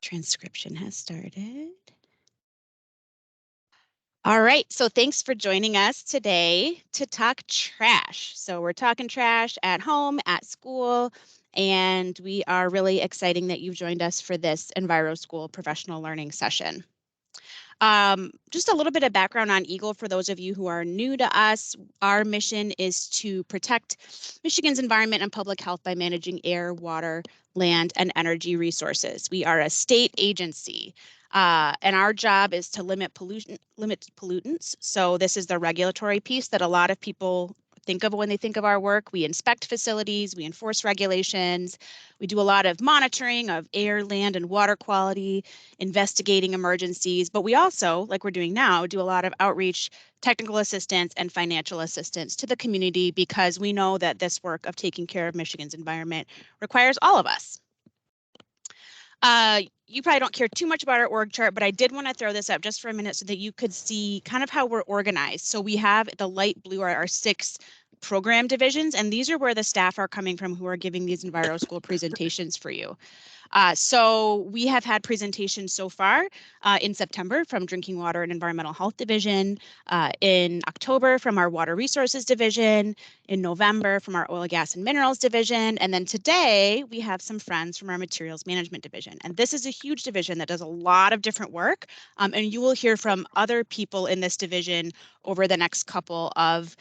Transcription has started. All right, so thanks for joining us today to talk trash. So we're talking trash at home, at school, and we are really exciting that you've joined us for this EnviroSchool professional learning session. Just a little bit of background on EGLE for those of you who are new to us. Our mission is to protect Michigan's environment and public health by managing air, water, land, and energy resources. We are a state agency, and our job is to limit pollutants. So this is the regulatory piece that a lot of people think of when they think of our work. We inspect facilities, we enforce regulations, we do a lot of monitoring of air, land, and water quality, investigating emergencies, but we also, like we're doing now, do a lot of outreach, technical assistance, and financial assistance to the community because we know that this work of taking care of Michigan's environment requires all of us. You probably don't care too much about our org chart, but I did want to throw this up just for a minute so that you could see kind of how we're organized. So we have the light blue are our 6 program divisions, and these are where the staff are coming from who are giving these EnviroSchool presentations for you. So we have had presentations so far in September from Drinking Water and Environmental Health Division, in October from our Water Resources Division, in November from our Oil, Gas, and Minerals Division, and then today we have some friends from our Materials Management Division. And this is a huge division that does a lot of different work, and you will hear from other people in this division over the next couple of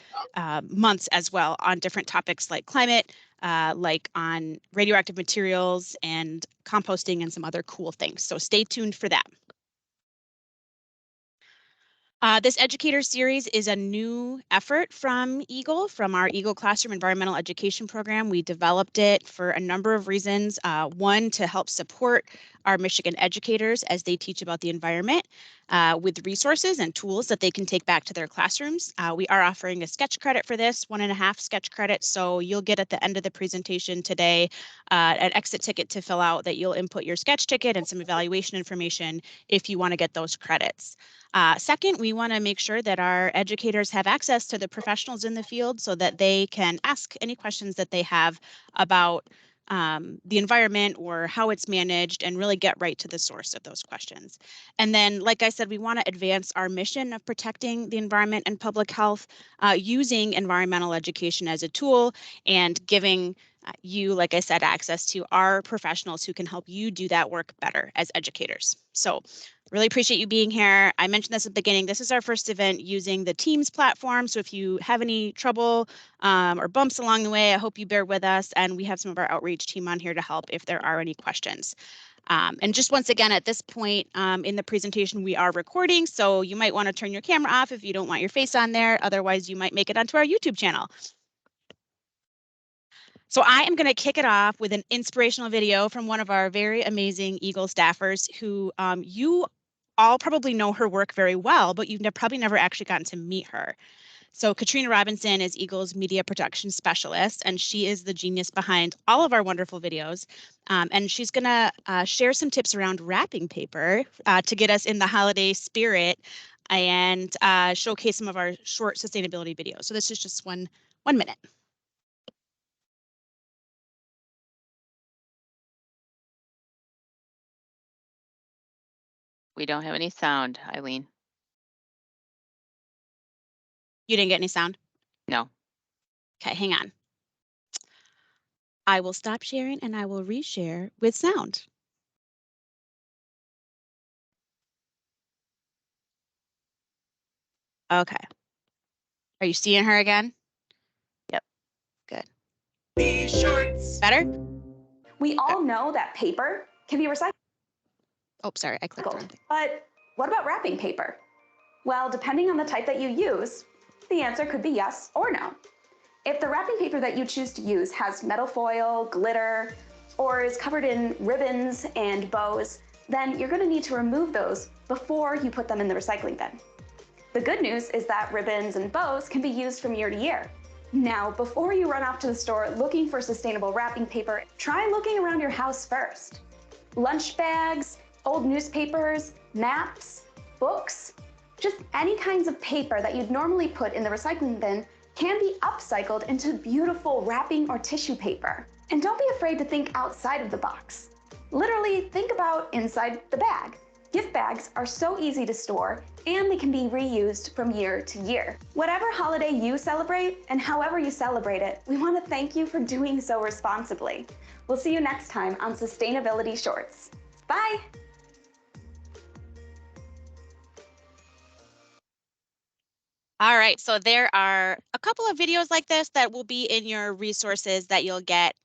months as well on different topics like climate, like on radioactive materials and composting and some other cool things. So stay tuned for that. This educator series is a new effort from EGLE, from our EGLE Classroom Environmental Education Program. We developed it for a number of reasons. One, to help support our Michigan educators as they teach about the environment with resources and tools that they can take back to their classrooms. We are offering a sketch credit for this, 1.5 sketch credits. So you'll get at the end of the presentation today an exit ticket to fill out that you'll input your sketch ticket and some evaluation information if you want to get those credits. Second, we want to make sure that our educators have access to the professionals in the field so that they can ask any questions that they have about the environment or how it's managed and really get right to the source of those questions. And then, like I said, we want to advance our mission of protecting the environment and public health using environmental education as a tool and giving you, like I said, access to our professionals who can help you do that work better as educators. So really appreciate you being here. I mentioned this at the beginning. This is our first event using the Teams platform. So if you have any trouble or bumps along the way, I hope you bear with us. And we have some of our outreach team on here to help if there are any questions. And just once again, at this point in the presentation, we are recording. So you might want to turn your camera off if you don't want your face on there. Otherwise, you might make it onto our YouTube channel. So I am going to kick it off with an inspirational video from one of our very amazing EGLE staffers who you all probably know her work very well, but you've probably never actually gotten to meet her. So Katrina Robinson is EGLE's media production specialist, and she is the genius behind all of our wonderful videos. And she's going to share some tips around wrapping paper to get us in the holiday spirit and showcase some of our short sustainability videos. So this is just one minute. We don't have any sound, Eileen. You didn't get any sound? No. Okay, hang on. I will stop sharing and I will reshare with sound. Okay. Are you seeing her again? Yep. Good. These shorts. Better? We all know that paper can be recycled. Oh, sorry, I clicked wrong. But what about wrapping paper? Well, depending on the type that you use, the answer could be yes or no. If the wrapping paper that you choose to use has metal foil, glitter, or is covered in ribbons and bows, then you're going to need to remove those before you put them in the recycling bin. The good news is that ribbons and bows can be used from year to year. Now, before you run off to the store looking for sustainable wrapping paper, try looking around your house first. Lunch bags, old newspapers, maps, books, just any kinds of paper that you'd normally put in the recycling bin can be upcycled into beautiful wrapping or tissue paper. And don't be afraid to think outside of the box. Literally, think about inside the bag. Gift bags are so easy to store, and they can be reused from year to year. Whatever holiday you celebrate, and however you celebrate it, we want to thank you for doing so responsibly. We'll see you next time on Sustainability Shorts. Bye! All right, so there are a couple of videos like this that will be in your resources that you'll get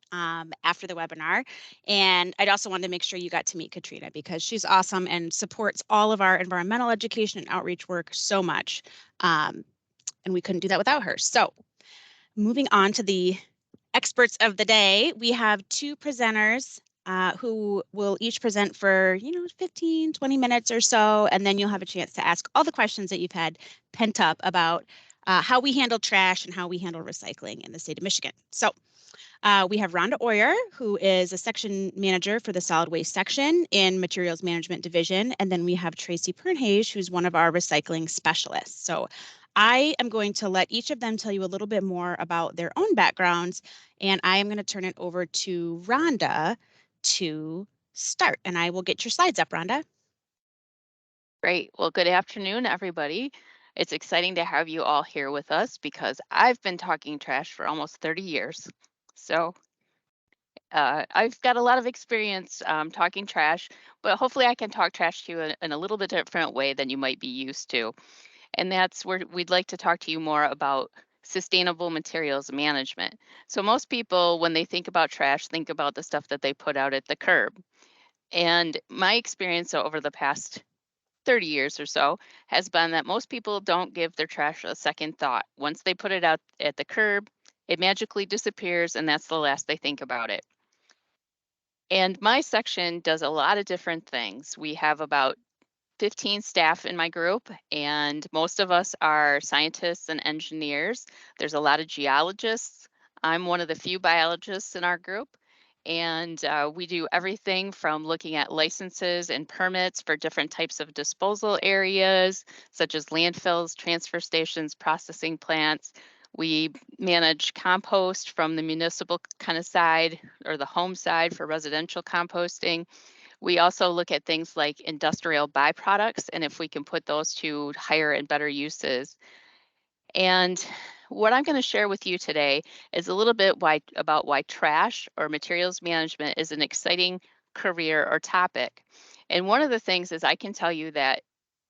after the webinar. And I'd also wanted to make sure you got to meet Katrina because she's awesome and supports all of our environmental education and outreach work so much. And we couldn't do that without her. So moving on to the experts of the day, we have two presenters who will each present for, 15, 20 minutes or so, and then you'll have a chance to ask all the questions that you've had pent up about how we handle trash and how we handle recycling in the state of Michigan. So we have Rhonda Oyer, who is a section manager for the solid waste section in Materials Management Division. And then we have Tracy Pernhage, who's one of our recycling specialists. So I am going to let each of them tell you a little bit more about their own backgrounds. And I am going to turn it over to Rhonda to start. And I will get your slides up, Rhonda. Great. Well, good afternoon, everybody. It's exciting to have you all here with us because I've been talking trash for almost 30 years. So I've got a lot of experience talking trash, but hopefully I can talk trash to you in a little bit different way than you might be used to. And that's where we'd like to talk to you more about sustainable materials management. So most people, when they think about trash, think about the stuff that they put out at the curb. And my experience over the past 30 years or so has been that most people don't give their trash a second thought. Once they put it out at the curb, it magically disappears and that's the last they think about it. And my section does a lot of different things. We have about 15 staff in my group, and most of us are scientists and engineers. There's a lot of geologists. I'm one of the few biologists in our group. And we do everything from looking at licenses and permits for different types of disposal areas, such as landfills, transfer stations, processing plants. We manage compost from the municipal kind of side or the home side for residential composting. We also look at things like industrial byproducts and if we can put those to higher and better uses. And what I'm going to share with you today is a little bit about why trash or materials management is an exciting career or topic. And one of the things is I can tell you that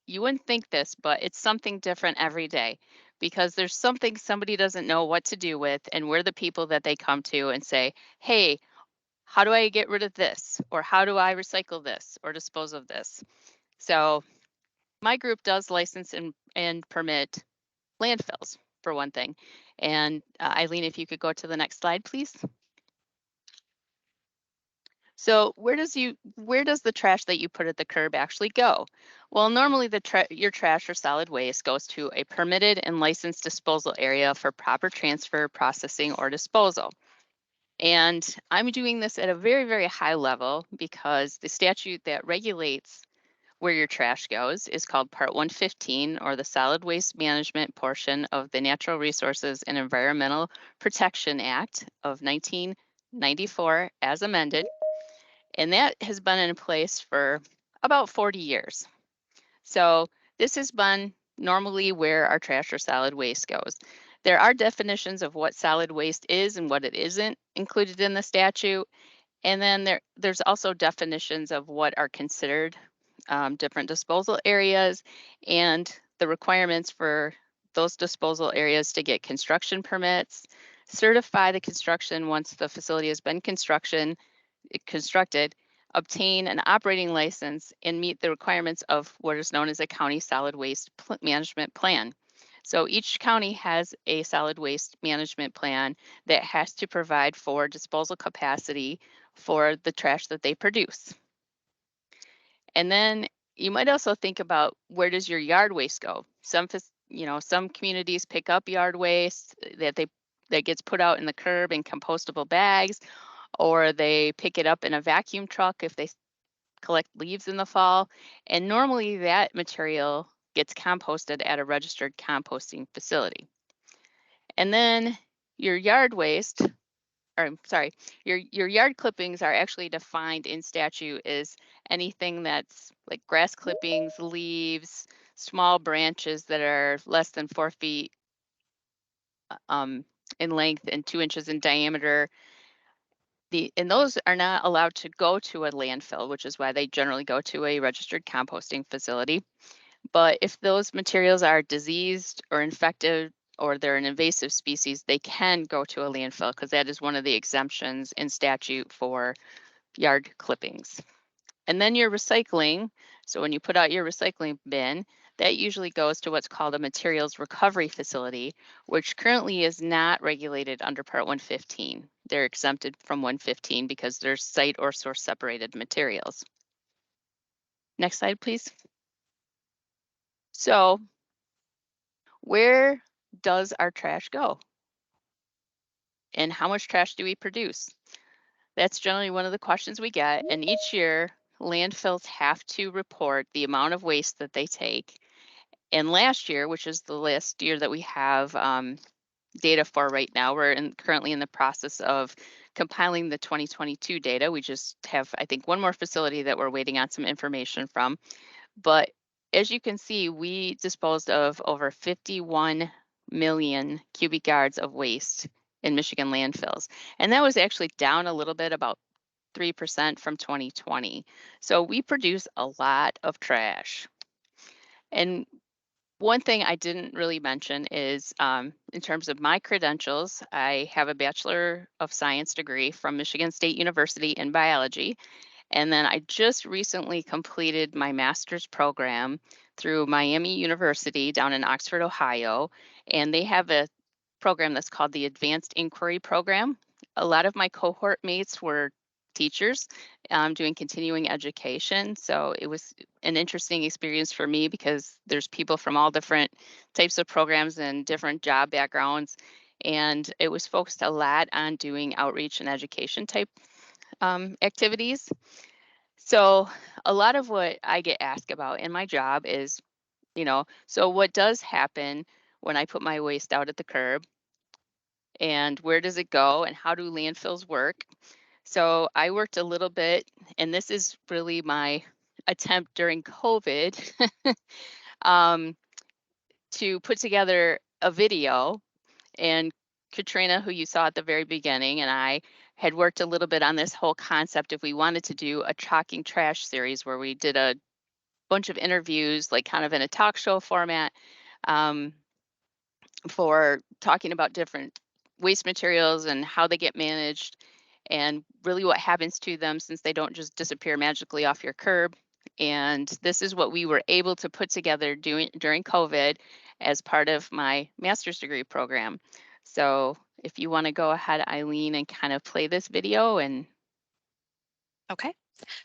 you wouldn't think this, but it's something different every day because there's something somebody doesn't know what to do with, and we're the people that they come to and say, hey, how do I get rid of this? Or how do I recycle this or dispose of this? So my group does license and permit landfills for one thing. And Eileen, if you could go to the next slide, please. So where does the trash that you put at the curb actually go? Well, normally your trash or solid waste goes to a permitted and licensed disposal area for proper transfer, processing, or disposal. And I'm doing this at a very, very high level because the statute that regulates where your trash goes is called Part 115, or the Solid Waste Management portion of the Natural Resources and Environmental Protection Act of 1994 as amended. And that has been in place for about 40 years. So this has been normally where our trash or solid waste goes. There are definitions of what solid waste is and what it isn't included in the statute. And then there's also definitions of what are considered different disposal areas and the requirements for those disposal areas to get construction permits, certify the construction once the facility has been constructed, obtain an operating license, and meet the requirements of what is known as a county solid waste management plan. So each county has a solid waste management plan that has to provide for disposal capacity for the trash that they produce. And then you might also think about, where does your yard waste go? Some communities pick up yard waste that gets put out in the curb in compostable bags, or they pick it up in a vacuum truck if they collect leaves in the fall. And normally that material gets composted at a registered composting facility. And then your yard waste or I'm sorry, your yard clippings are actually defined in statute as anything that's like grass clippings, leaves, small branches that are less than 4 feet in length and 2 inches in diameter. And those are not allowed to go to a landfill, which is why they generally go to a registered composting facility. But if those materials are diseased or infected or they're an invasive species, they can go to a landfill because that is one of the exemptions in statute for yard clippings. And then your recycling, so when you put out your recycling bin, that usually goes to what's called a materials recovery facility, which currently is not regulated under Part 115. They're exempted from 115 because they're site or source separated materials. Next slide, please. So where does our trash go? And how much trash do we produce? That's generally one of the questions we get. And each year, landfills have to report the amount of waste that they take. And last year, which is the last year that we have data for right now, we're currently in the process of compiling the 2022 data. We just have, I think, one more facility that we're waiting on some information from. But as you can see, we disposed of over 51 million cubic yards of waste in Michigan landfills. And that was actually down a little bit, about 3% from 2020. So we produce a lot of trash. And one thing I didn't really mention is in terms of my credentials, I have a Bachelor of Science degree from Michigan State University in biology. And then I just recently completed my master's program through Miami University down in Oxford, Ohio. And they have a program that's called the Advanced Inquiry Program. A lot of my cohort mates were teachers doing continuing education. So it was an interesting experience for me because there's people from all different types of programs and different job backgrounds. And it was focused a lot on doing outreach and education type activities. So a lot of what I get asked about in my job is, so what does happen when I put my waste out at the curb? And where does it go? And how do landfills work? So I worked a little bit, and this is really my attempt during COVID to put together a video. And Katrina, who you saw at the very beginning, and I had worked a little bit on this whole concept if we wanted to do a Talking Trash series where we did a bunch of interviews, like kind of in a talk show format, for talking about different waste materials and how they get managed and really what happens to them since they don't just disappear magically off your curb. And this is what we were able to put together during COVID as part of my master's degree program. So if you want to go ahead, Eileen, and kind of play this video. And Okay.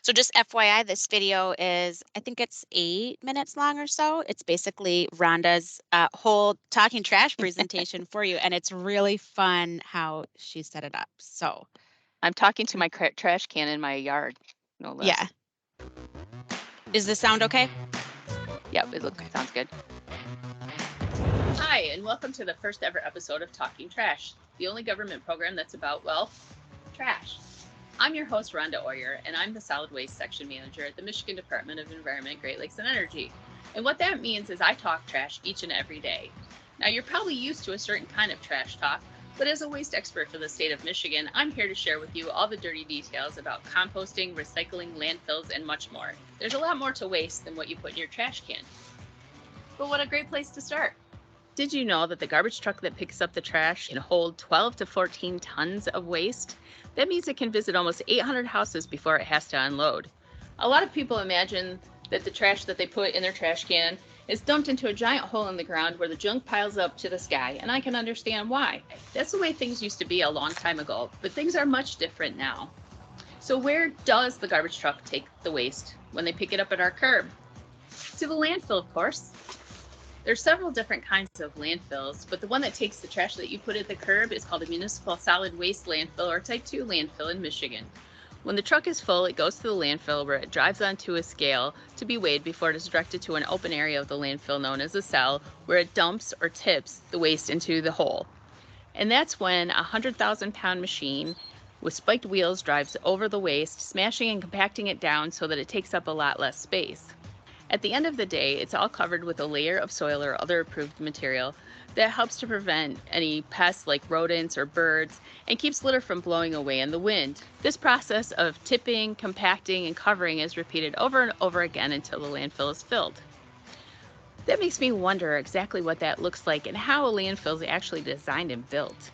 So just FYI, this video is, I think it's 8 minutes long or so. It's basically Rhonda's whole Talking Trash presentation for you. And it's really fun how she set it up. So I'm talking to my trash can in my yard, no less. Yeah. Is the sound okay? Yep, sounds good. Hi, and welcome to the first ever episode of Talking Trash, the only government program that's about, well, trash. I'm your host, Rhonda Oyer, and I'm the Solid Waste Section Manager at the Michigan Department of Environment, Great Lakes, and Energy. And what that means is I talk trash each and every day. Now, you're probably used to a certain kind of trash talk, but as a waste expert for the state of Michigan, I'm here to share with you all the dirty details about composting, recycling, landfills, and much more. There's a lot more to waste than what you put in your trash can. But what a great place to start. Did you know that the garbage truck that picks up the trash can hold 12 to 14 tons of waste? That means it can visit almost 800 houses before it has to unload. A lot of people imagine that the trash that they put in their trash can is dumped into a giant hole in the ground where the junk piles up to the sky, and I can understand why. That's the way things used to be a long time ago, but things are much different now. So where does the garbage truck take the waste when they pick it up at our curb? To the landfill, of course. There's several different kinds of landfills, but the one that takes the trash that you put at the curb is called a municipal solid waste landfill or type 2 landfill in Michigan. When the truck is full, it goes to the landfill where it drives onto a scale to be weighed before it is directed to an open area of the landfill known as a cell where it dumps or tips the waste into the hole. And that's when a 100,000-pound machine with spiked wheels drives over the waste, smashing and compacting it down so that it takes up a lot less space. At the end of the day, it's all covered with a layer of soil or other approved material that helps to prevent any pests like rodents or birds and keeps litter from blowing away in the wind. This process of tipping, compacting, and covering is repeated over and over again until the landfill is filled. That makes me wonder exactly what that looks like and how a landfill is actually designed and built.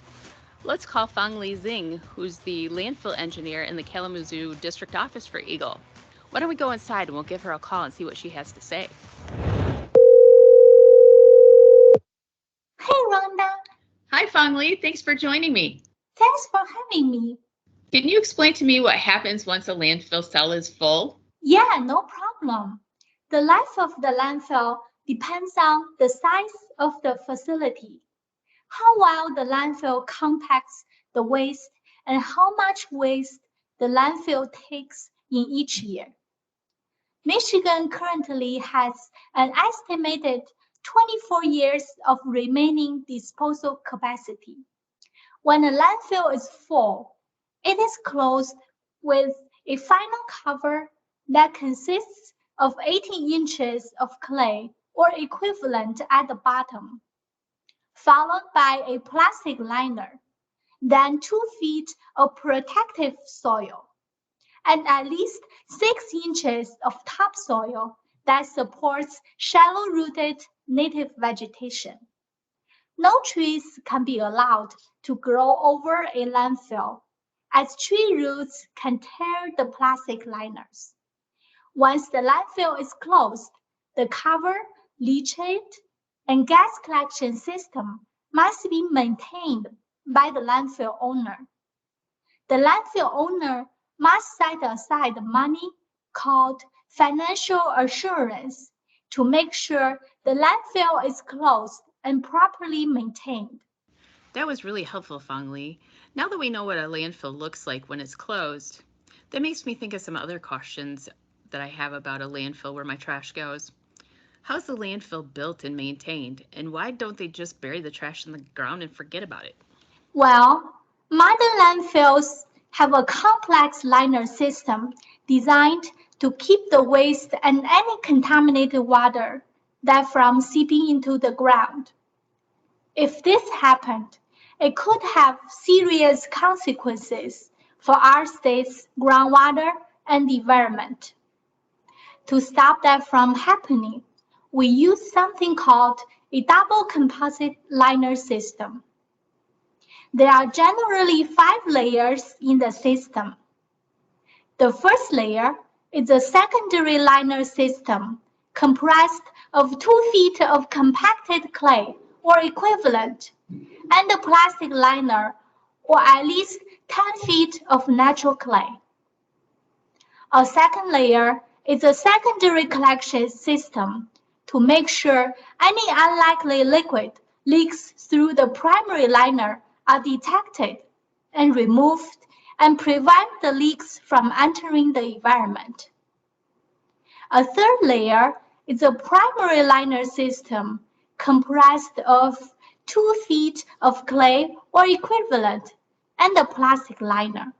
Let's call Fang-Li Xing, who's the landfill engineer in the Kalamazoo district office for EGLE. Why don't we go inside and we'll give her a call and see what she has to say. Hey, Rhonda. Hi, Fang-Li. Thanks for joining me. Thanks for having me. Can you explain to me what happens once a landfill cell is full? Yeah, no problem. The life of the landfill depends on the size of the facility, how well the landfill compacts the waste, and how much waste the landfill takes in each year. Michigan currently has an estimated 24 years of remaining disposal capacity. When a landfill is full, it is closed with a final cover that consists of 18 inches of clay or equivalent at the bottom, followed by a plastic liner, then 2 feet of protective soil, and at least 6 inches of topsoil that supports shallow-rooted native vegetation. No trees can be allowed to grow over a landfill, as tree roots can tear the plastic liners. Once the landfill is closed, the cover, leachate, and gas collection system must be maintained by the landfill owner. The landfill owner must set aside money called financial assurance to make sure the landfill is closed and properly maintained. That was really helpful, Fang-Li. Now that we know what a landfill looks like when it's closed, that makes me think of some other questions that I have about a landfill where my trash goes. How's the landfill built and maintained, and why don't they just bury the trash in the ground and forget about it? Well, modern landfills have a complex liner system designed to keep the waste and any contaminated water that from seeping into the ground. If this happened, it could have serious consequences for our state's groundwater and the environment. To stop that from happening, we use something called a double composite liner system. There are generally 5 layers in the system. The first layer is a secondary liner system comprised of 2 feet of compacted clay or equivalent and a plastic liner or at least 10 feet of natural clay. A second layer is a secondary collection system to make sure any unlikely liquid leaks through the primary liner are detected and removed and prevent the leaks from entering the environment. A third layer is a primary liner system comprised of 2 feet of clay or equivalent and a plastic liner.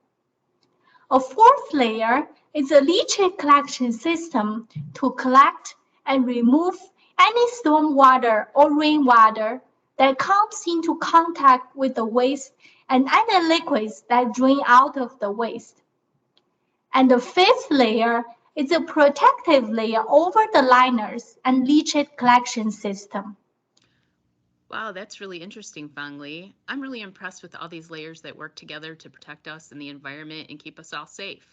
A fourth layer is a leachate collection system to collect and remove any stormwater or rainwater that comes into contact with the waste and any liquids that drain out of the waste. And the fifth layer is a protective layer over the liners and leachate collection system. Wow, that's really interesting, Fang-Li. I'm really impressed with all these layers that work together to protect us and the environment and keep us all safe.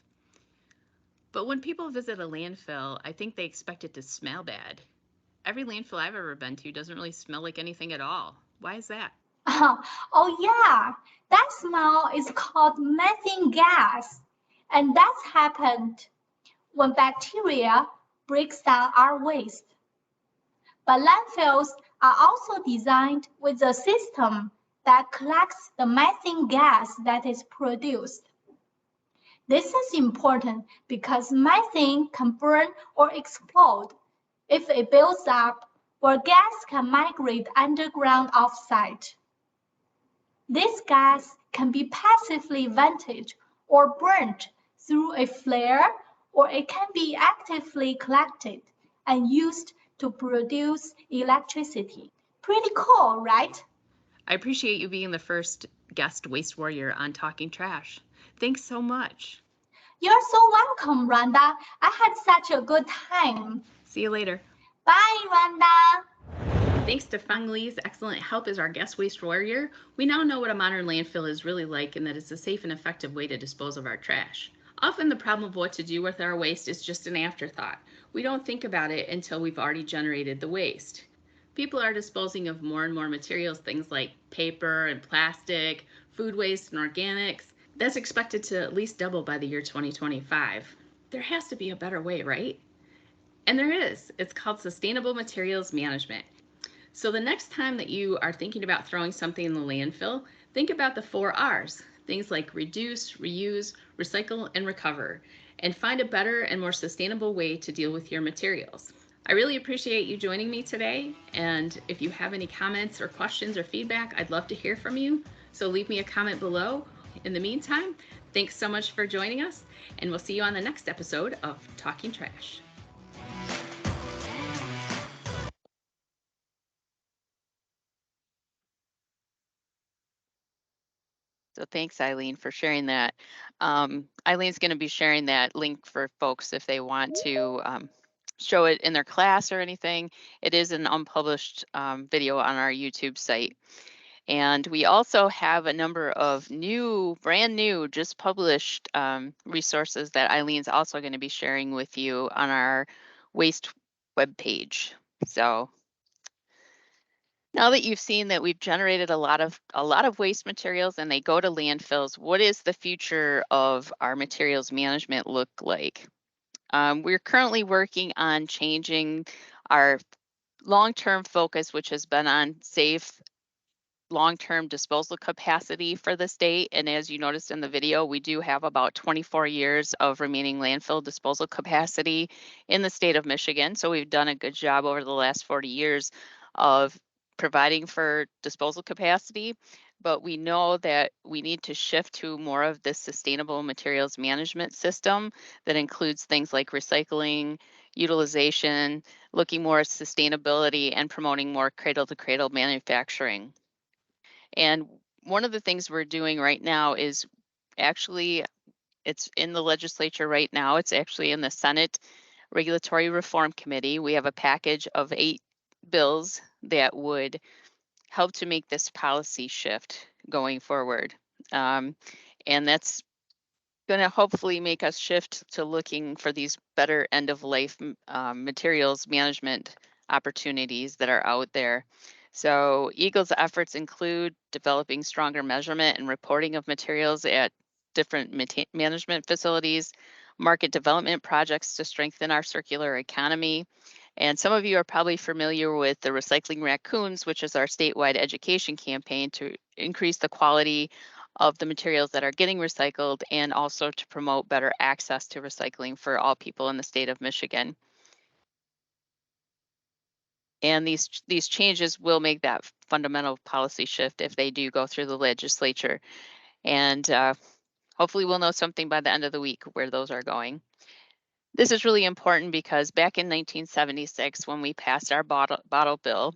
But when people visit a landfill, I think they expect it to smell bad. Every landfill I've ever been to doesn't really smell like anything at all. Why is that? Oh yeah, that smell is called methane gas. And that's happened when bacteria breaks down our waste. But landfills are also designed with a system that collects the methane gas that is produced. This is important because methane can burn or explode if it builds up, or gas can migrate underground off-site. This gas can be passively vented or burnt through a flare, or it can be actively collected and used to produce electricity. Pretty cool, right? I appreciate you being the first guest waste warrior on Talking Trash. Thanks so much. You're so welcome, Rhonda. I had such a good time. See you later. Bye, Rhonda. Thanks to Feng Li's excellent help as our guest waste warrior, we now know what a modern landfill is really like and that it's a safe and effective way to dispose of our trash. Often the problem of what to do with our waste is just an afterthought. We don't think about it until we've already generated the waste. People are disposing of more and more materials, things like paper and plastic, food waste and organics. That's expected to at least double by the year 2025. There has to be a better way, right? And there is. It's called sustainable materials management. So the next time that you are thinking about throwing something in the landfill, think about the 4 R's. Things like reduce, reuse, recycle, and recover, and find a better and more sustainable way to deal with your materials. I really appreciate you joining me today, and if you have any comments or questions or feedback, I'd love to hear from you. So leave me a comment below. In the meantime, thanks so much for joining us, and we'll see you on the next episode of Talking Trash. So thanks, Eileen, for sharing that. Eileen's going to be sharing that link for folks if they want to show it in their class or anything. It is an unpublished video on our YouTube site. And we also have a number of brand new, just published resources that Eileen's also going to be sharing with you on our waste webpage. So now that you've seen that we've generated a lot of waste materials and they go to landfills, what is the future of our materials management look like? We're currently working on changing our long-term focus, which has been on safe long-term disposal capacity for the state. And as you noticed in the video, we do have about 24 years of remaining landfill disposal capacity in the state of Michigan. So we've done a good job over the last 40 years of providing for disposal capacity, but we know that we need to shift to more of this sustainable materials management system that includes things like recycling, utilization, looking more at sustainability, and promoting more cradle-to-cradle manufacturing. And one of the things we're doing right now is actually, it's in the legislature right now. It's actually in the Senate Regulatory Reform Committee. We have a package of 8 bills that would help to make this policy shift going forward. And that's going to hopefully make us shift to looking for these better end of life materials management opportunities that are out there. So EGLE's efforts include developing stronger measurement and reporting of materials at different management facilities, market development projects to strengthen our circular economy. And some of you are probably familiar with the Recycling Raccoons, which is our statewide education campaign to increase the quality of the materials that are getting recycled and also to promote better access to recycling for all people in the state of Michigan. And these changes will make that fundamental policy shift if they do go through the legislature. And hopefully we'll know something by the end of the week where those are going. This is really important because back in 1976, when we passed our bottle bill,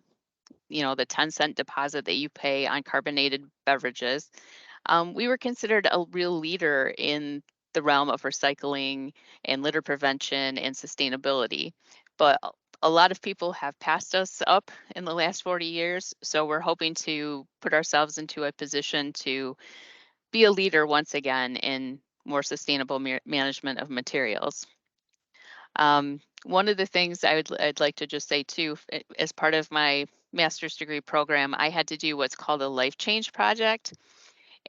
you know, the 10-cent deposit that you pay on carbonated beverages, we were considered a real leader in the realm of recycling and litter prevention and sustainability. But a lot of people have passed us up in the last 40 years. So we're hoping to put ourselves into a position to be a leader once again in more sustainable management of materials. One of the things I'd like to just say too, as part of my master's degree program, I had to do what's called a life change project.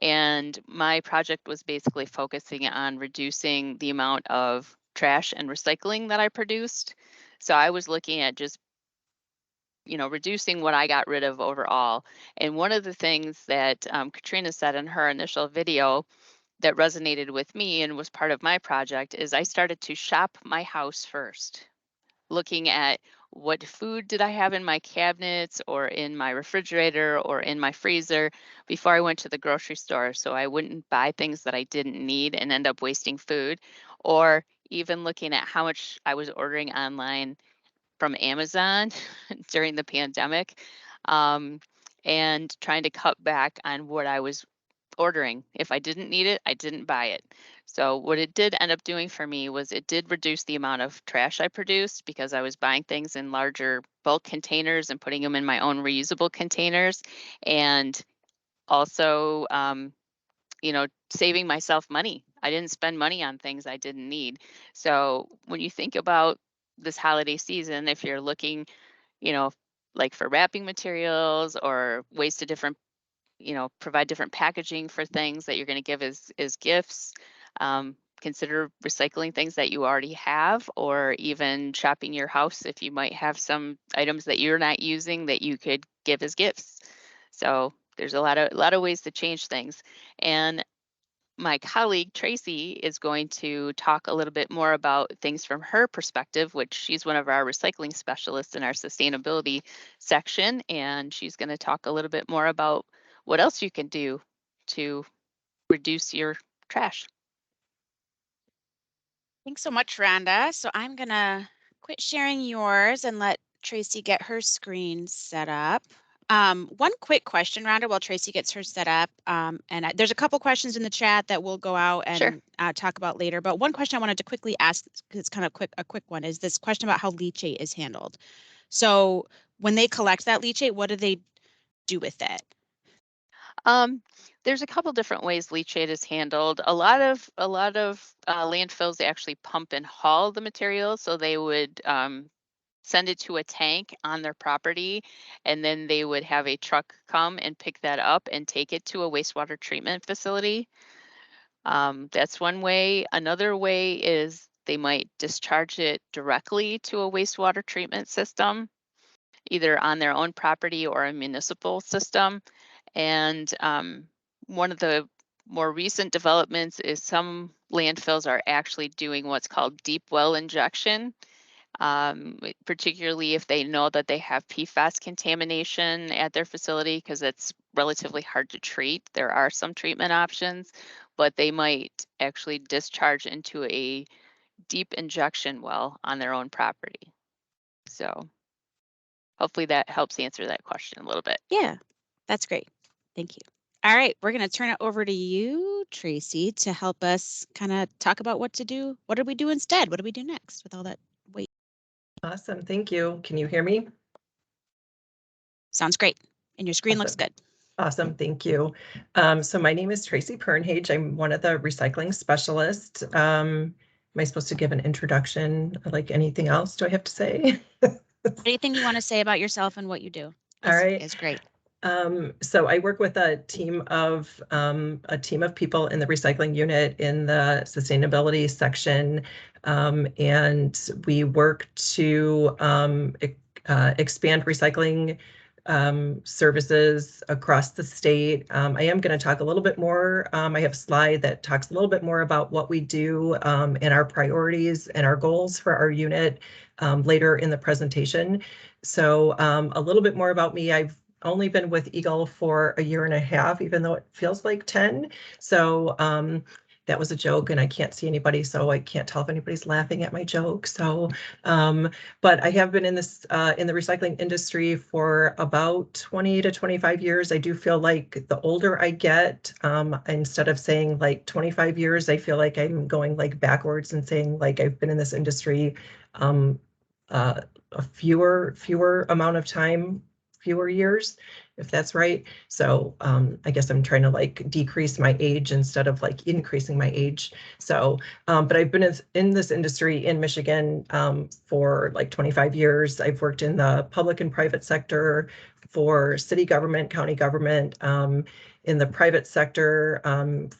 And my project was basically focusing on reducing the amount of trash and recycling that I produced. So I was looking at just, you know, reducing what I got rid of overall. And one of the things that Katrina said in her initial video that resonated with me and was part of my project is I started to shop my house first, looking at what food did I have in my cabinets or in my refrigerator or in my freezer before I went to the grocery store, so I wouldn't buy things that I didn't need and end up wasting food, or even looking at how much I was ordering online from Amazon during the pandemic, and trying to cut back on what I was ordering. If I didn't need it, I didn't buy it. So what it did end up doing for me was it did reduce the amount of trash I produced because I was buying things in larger bulk containers and putting them in my own reusable containers, and also, saving myself money. I didn't spend money on things I didn't need. So when you think about this holiday season, if you're looking, you know, like for wrapping materials or ways to provide different packaging for things that you're going to give as gifts. Consider recycling things that you already have, or even shopping your house if you might have some items that you're not using that you could give as gifts. So there's a lot of ways to change things. And my colleague Tracy is going to talk a little bit more about things from her perspective, which she's one of our recycling specialists in our sustainability section, and she's going to talk a little bit more about what else you can do to reduce your trash. Thanks so much, Rhonda. So I'm going to quit sharing yours and let Tracy get her screen set up. One quick question, Rhonda, while Tracy gets her set up. There's a couple questions in the chat that we'll go out and talk about later. But one question I wanted to quickly ask, because it's kind of a quick one, is this question about how leachate is handled. So when they collect that leachate, what do they do with it? There's a couple different ways leachate is handled. A lot of landfills, they actually pump and haul the material, so they would send it to a tank on their property, and then they would have a truck come and pick that up and take it to a wastewater treatment facility. That's one way. Another way is they might discharge it directly to a wastewater treatment system, either on their own property or a municipal system. And one of the more recent developments is some landfills are actually doing what's called deep well injection, particularly if they know that they have PFAS contamination at their facility, because it's relatively hard to treat. There are some treatment options, but they might actually discharge into a deep injection well on their own property. So hopefully that helps answer that question a little bit. Yeah, that's great. Thank you. All right, we're going to turn it over to you, Tracy, to help us kind of talk about what to do. What do we do instead? What do we do next with all that weight? Awesome. Thank you. Can you hear me? Sounds great. And your screen looks good. Awesome. Thank you. So my name is Tracy Pernhage. I'm one of the recycling specialists. Am I supposed to give an introduction like anything else? Do I have to say? Anything you want to say about yourself and what you do is great. So I work with a team of people in the recycling unit in the sustainability section, and we work to expand recycling services across the state. I am going to talk a little bit more. I have a slide that talks a little bit more about what we do and our priorities and our goals for our unit later in the presentation. So a little bit more about me. I've only been with EGLE for a year and a half, even though it feels like 10. So that was a joke, and I can't see anybody, so I can't tell if anybody's laughing at my joke. So, but I have been in this in the recycling industry for about 20 to 25 years. I do feel like the older I get, instead of saying like 25 years, I feel like I'm going like backwards and saying like I've been in this industry a fewer amount of time, fewer years, if that's right. So I guess I'm trying to like decrease my age instead of like increasing my age. So, but I've been in this industry in Michigan for like 25 years. I've worked in the public and private sector, for city government, county government, in the private sector,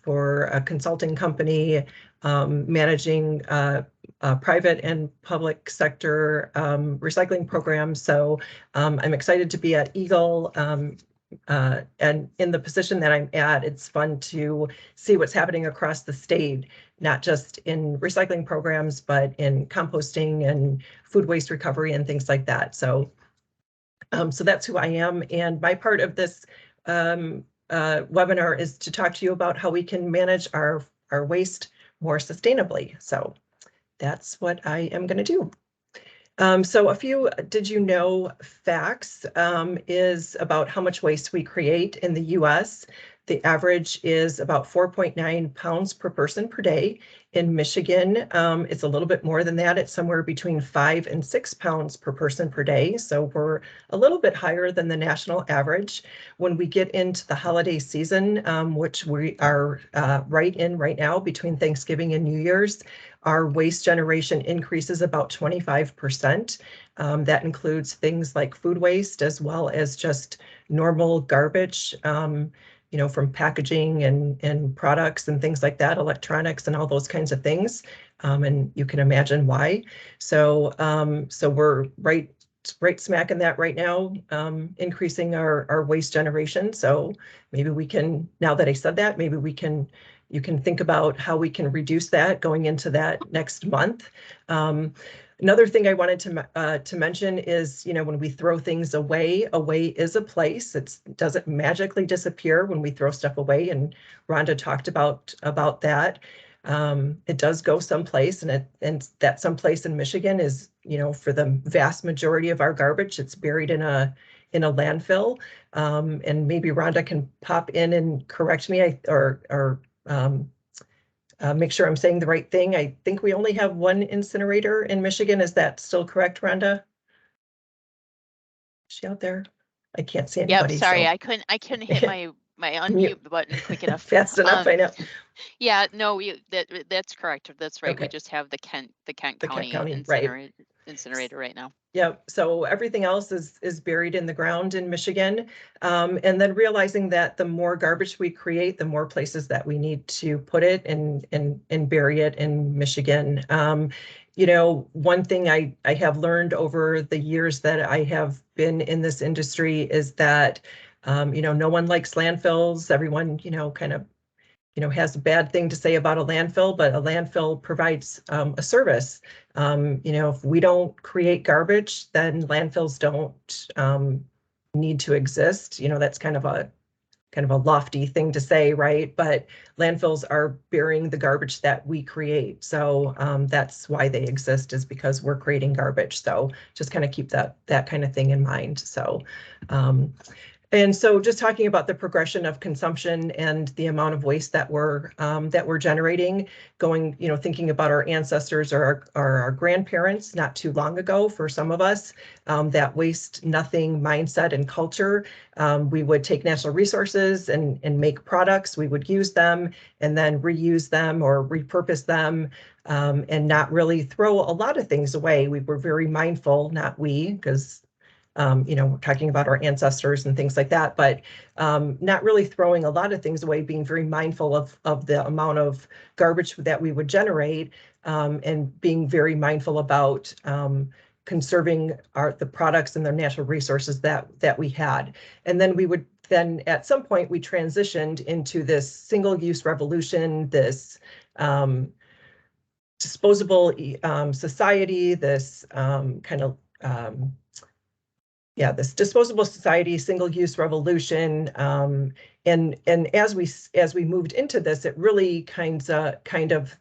for a consulting company, managing private and public sector recycling programs. So I'm excited to be at EGLE. and in the position that I'm at, it's fun to see what's happening across the state, not just in recycling programs, but in composting and food waste recovery and things like that. So, so that's who I am. And my part of this webinar is to talk to you about how we can manage our waste more sustainably. So that's what I am going to do. So a few did you know facts is about how much waste we create in the US. The average is about 4.9 pounds per person per day. In Michigan, it's a little bit more than that. It's somewhere between 5 and 6 pounds per person per day. So we're a little bit higher than the national average. When we get into the holiday season, which we are right now between Thanksgiving and New Year's, our waste generation increases about 25%. That includes things like food waste as well as just normal garbage, you know, from packaging and products and things like that, electronics and all those kinds of things. And you can imagine why. So, so we're right smack in that right now, increasing our waste generation. So maybe we can, now that I said that, maybe we can, you can think about how we can reduce that going into that next month. Another thing I wanted to mention is, you know, when we throw things away is a place. It doesn't magically disappear when we throw stuff away, and Rhonda talked about that. It does go someplace, and that someplace in Michigan is, you know, for the vast majority of our garbage, it's buried in a landfill. And maybe Rhonda can pop in and correct me, or make sure I'm saying the right thing. I think we only have one incinerator in Michigan. Is that still correct, Rhonda? Is she out there? I can't see anybody. Yep, sorry, so. I couldn't hit my unmute button quick enough. Fast enough, I know. Yeah, no, that's correct. That's right. Okay. We just have the Kent County incinerator right now. Yep. So everything else is buried in the ground in Michigan. And then realizing that the more garbage we create, the more places that we need to put it and bury it in Michigan. You know, one thing I have learned over the years that I have been in this industry is that, you know, no one likes landfills. Everyone, you know, kind of, you know, has a bad thing to say about a landfill, but a landfill provides a service. You know, if we don't create garbage, then landfills don't need to exist. You know, that's kind of a lofty thing to say, right? But landfills are burying the garbage that we create. So that's why they exist, is because we're creating garbage. So just kind of keep that kind of thing in mind. So and so just talking about the progression of consumption and the amount of waste that we're generating, going, you know, thinking about our ancestors or our grandparents not too long ago, for some of us, that waste nothing mindset and culture. We would take natural resources and make products. We would use them and then reuse them or repurpose them, and not really throw a lot of things away. We were very mindful, not we, because you know, we're talking about our ancestors and things like that, but not really throwing a lot of things away, being very mindful of the amount of garbage that we would generate, and being very mindful about conserving the products and the natural resources that we had. And then at some point we transitioned into this single-use revolution, this disposable society, this kind of this disposable society, single-use revolution, and as we moved into this, it really kind of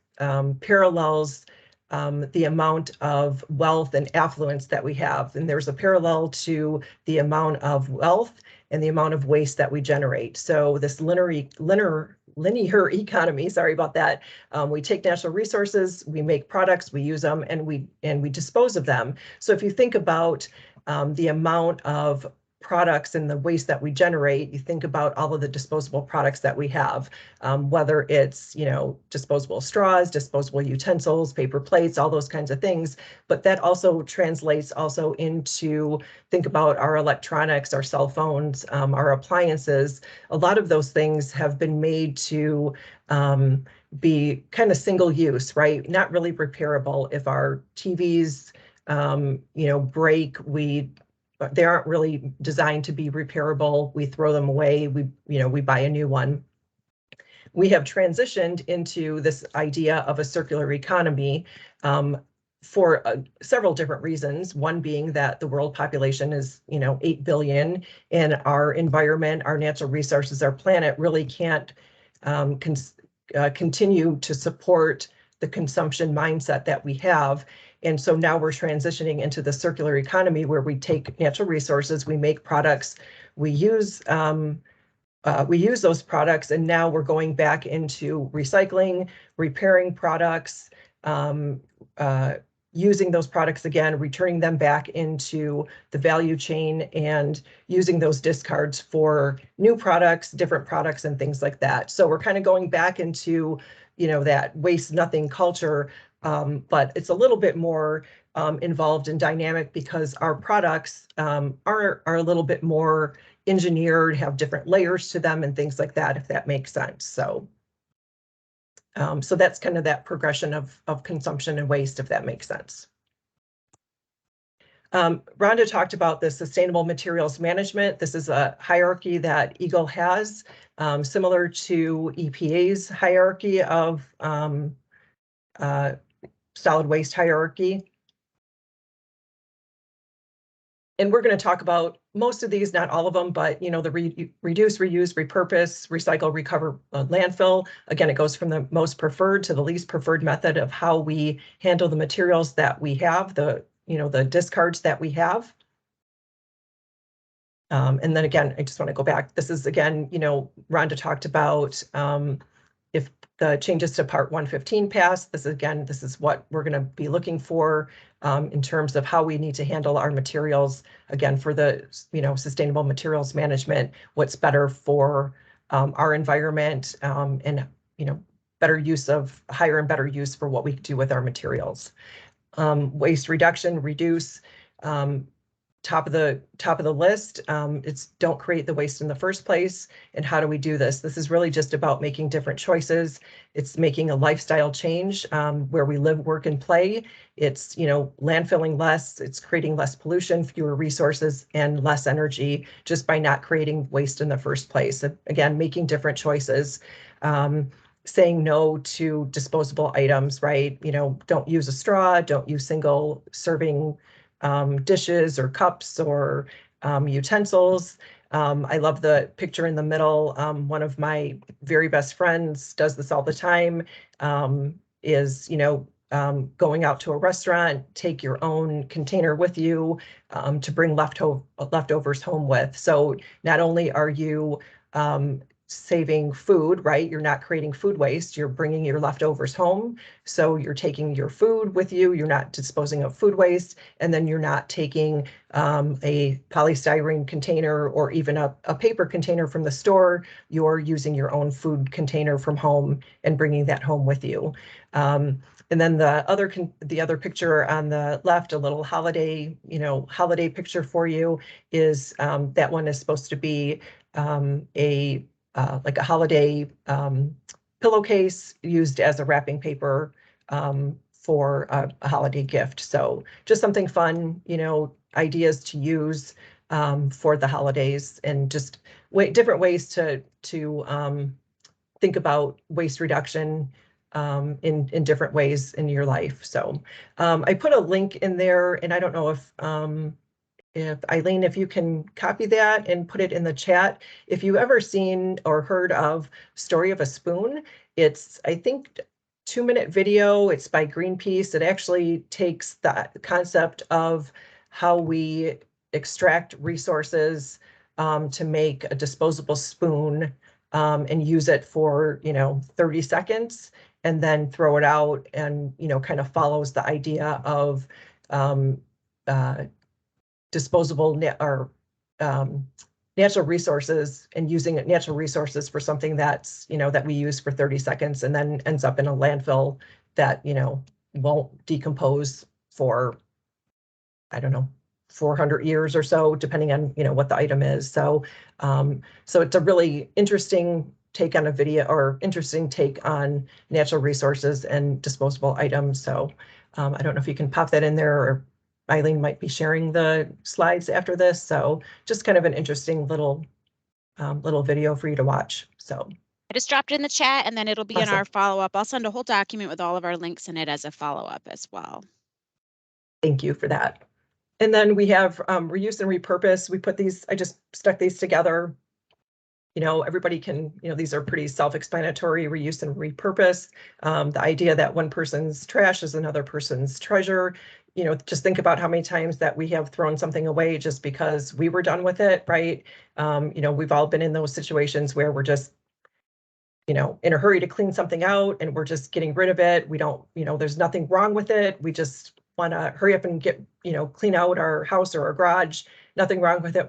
parallels the amount of wealth and affluence that we have, and there's a parallel to the amount of wealth and the amount of waste that we generate. So this linear economy, sorry about that. We take natural resources, we make products, we use them, and we dispose of them. So if you think about the amount of products and the waste that we generate, you think about all of the disposable products that we have, whether it's, you know, disposable straws, disposable utensils, paper plates, all those kinds of things. But that also translates also into, think about our electronics, our cell phones, our appliances. A lot of those things have been made to be kind of single use, right? Not really repairable. If our TVs you know, break, we they aren't really designed to be repairable. We throw them away. We buy a new one. We have transitioned into this idea of a circular economy for several different reasons. One being that the world population is, 8 billion, and our environment, our natural resources, our planet really can't continue to support the consumption mindset that we have. And so now we're transitioning into the circular economy where we take natural resources, we make products, we use those products, and now we're going back into recycling, repairing products, using those products again, returning them back into the value chain, and using those discards for new products, different products, and things like that. So we're kind of going back into, that waste nothing culture, but it's a little bit more involved and dynamic because our products are a little bit more engineered, have different layers to them and things like that, if that makes sense. So that's kind of that progression of consumption and waste, if that makes sense. Rhonda talked about the sustainable materials management. This is a hierarchy that EGLE has, similar to EPA's hierarchy of solid waste hierarchy. And we're going to talk about most of these, not all of them, but the reduce, reuse, repurpose, recycle, recover, landfill. Again, it goes from the most preferred to the least preferred method of how we handle the materials that we have, the discards that we have. And then again, I just want to go back. This is again, Rhonda talked about if the changes to Part 115 pass. This is what we're going to be looking for in terms of how we need to handle our materials. Again, for the sustainable materials management, what's better for our environment, and better use of higher and better use for what we do with our materials. Waste reduction, reduce. Top of the list, it's don't create the waste in the first place. And how do we do this? This is really just about making different choices. It's making a lifestyle change where we live, work, and play. It's landfilling less. It's creating less pollution, fewer resources, and less energy just by not creating waste in the first place. Again, making different choices. Saying no to disposable items, right? Don't use a straw. Don't use single serving dishes or cups or utensils. I love the picture in the middle. One of my very best friends does this all the time, is, going out to a restaurant, take your own container with you to bring leftovers home with. So not only are you saving food, right? You're not creating food waste. You're bringing your leftovers home. So you're taking your food with you. You're not disposing of food waste. And then you're not taking a polystyrene container or even a paper container from the store. You're using your own food container from home and bringing that home with you. And then the other picture on the left, a little holiday picture for you, is that one is supposed to be like a holiday pillowcase used as a wrapping paper for a holiday gift. So just something fun, ideas to use for the holidays, and just different ways to think about waste reduction in different ways in your life. So I put a link in there, and I don't know if Eileen, if you can copy that and put it in the chat. If you've ever seen or heard of Story of a Spoon, it's, I think, 2-minute video. It's by Greenpeace. It actually takes the concept of how we extract resources to make a disposable spoon and use it for 30 seconds and then throw it out, and kind of follows the idea of disposable natural resources, and using natural resources for something that's that we use for 30 seconds and then ends up in a landfill that won't decompose for, I don't know, 400 years or so, depending on what the item is. So so it's a really interesting take on a video, or interesting take on natural resources and disposable items. So I don't know if you can pop that in there, or Eileen might be sharing the slides after this. So just kind of an interesting little video for you to watch. So I just dropped it in the chat, and then it'll be in awesome. our follow-up. I'll send a whole document with all of our links in it as a follow-up as well. Thank you for that. And then we have reuse and repurpose. We put these, I just stuck these together. You know, everybody can, you know, these are pretty self-explanatory, reuse and repurpose. The idea that one person's trash is another person's treasure. You know, just think about how many times that we have thrown something away just because we were done with it, right? You know, we've all been in those situations where we're just, you know, in a hurry to clean something out and we're just getting rid of it. We don't, you know, there's nothing wrong with it. We just want to hurry up and get, you know, clean out our house or our garage. Nothing wrong with it.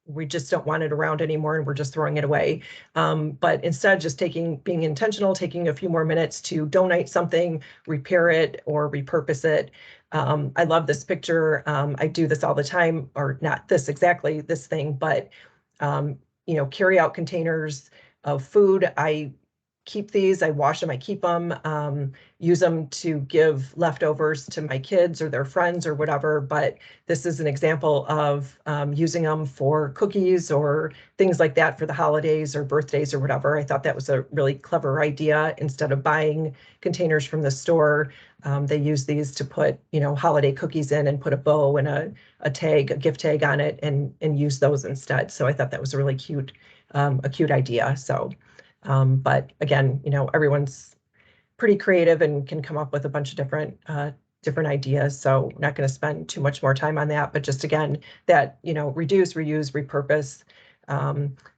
We just don't want it around anymore and we're just throwing it away. But instead just being intentional, taking a few more minutes to donate something, repair it or repurpose it. I love this picture. I do this all the time, or not this exactly this thing, but you know, carry out containers of food. I keep these, I wash them, I keep them, use them to give leftovers to my kids or their friends or whatever. But this is an example of using them for cookies or things like that for the holidays or birthdays or whatever. I thought that was a really clever idea. Instead of buying containers from the store, they use these to put, you know, holiday cookies in and put a bow and a tag, a gift tag on it and use those instead. So I thought that was a really cute, a cute idea. So but again, you know, everyone's pretty creative and can come up with a bunch of different ideas. So I'm not going to spend too much more time on that, but just again, that, you know, reduce, reuse, repurpose.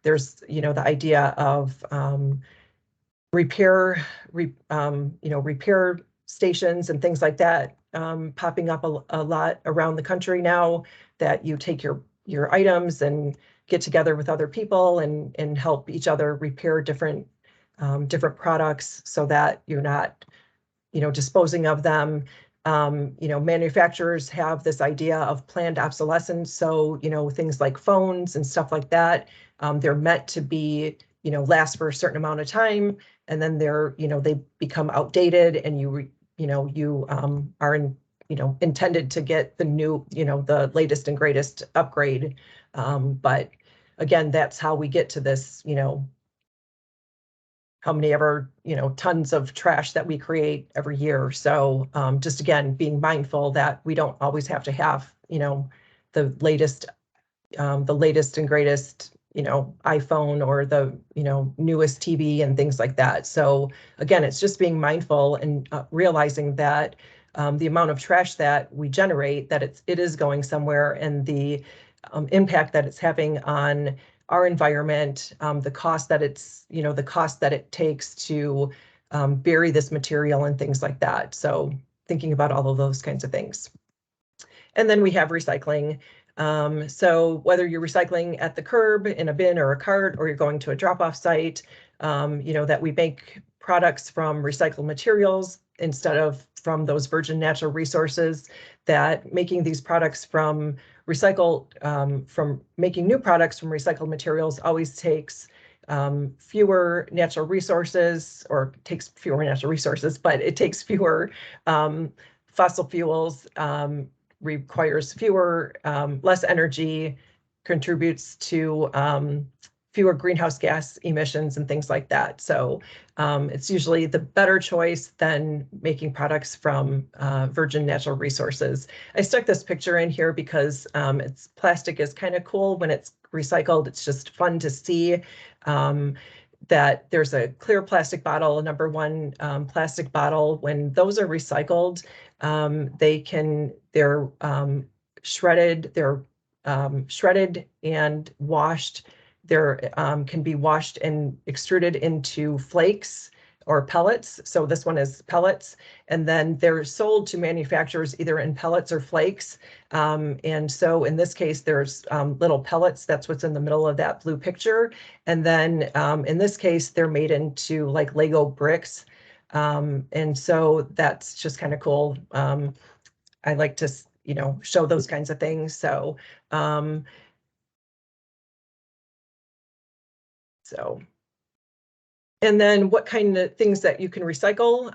There's, you know, the idea of repair, you know, repair stations and things like that popping up a lot around the country now, that you take your items and get together with other people and help each other repair different products so that you're not, you know, disposing of them. You know, manufacturers have this idea of planned obsolescence. So, you know, things like phones and stuff like that, they're meant to be, you know, last for a certain amount of time, and then they're, you know, they become outdated, and you are you know, intended to get the new, you know, the latest and greatest upgrade. But again, that's how we get to this, you know, how many ever, you know, tons of trash that we create every year. So just again, being mindful that we don't always have to have, you know, the latest and greatest, you know, iPhone or the, you know, newest TV and things like that. So again, it's just being mindful and realizing that the amount of trash that we generate, that it is going somewhere, and the impact that it's having on our environment, the cost that it takes to bury this material and things like that. So thinking about all of those kinds of things. And then we have recycling. So whether you're recycling at the curb in a bin or a cart, or you're going to a drop-off site, you know, that we make products from recycled materials instead of from those virgin natural resources, that making these products from making new products from recycled materials always takes fewer natural resources, but it takes fewer fossil fuels, requires less energy, contributes to fewer greenhouse gas emissions and things like that. So it's usually the better choice than making products from virgin natural resources. I stuck this picture in here because plastic is kind of cool when it's recycled. It's just fun to see that there's a clear plastic bottle, a number one plastic bottle. When those are recycled, they're shredded and washed. They're can be washed and extruded into flakes or pellets. So this one is pellets, and then they're sold to manufacturers either in pellets or flakes. And so in this case, there's little pellets. That's what's in the middle of that blue picture. And then in this case, they're made into like Lego bricks. And so that's just kind of cool. I like to, you know, show those kinds of things. So, and then what kind of things that you can recycle.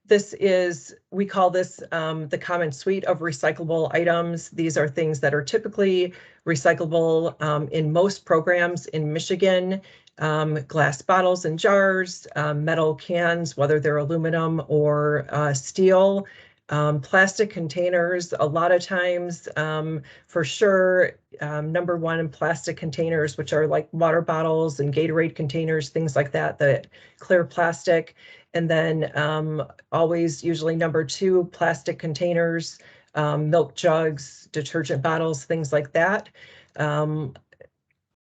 This is, we call this the common suite of recyclable items. These are things that are typically recyclable in most programs in Michigan. Glass bottles and jars, metal cans, whether they're aluminum or steel, plastic containers, a lot of times, for sure, number one in plastic containers, which are like water bottles and Gatorade containers, things like that, the clear plastic. And then always usually number two, plastic containers, milk jugs, detergent bottles, things like that.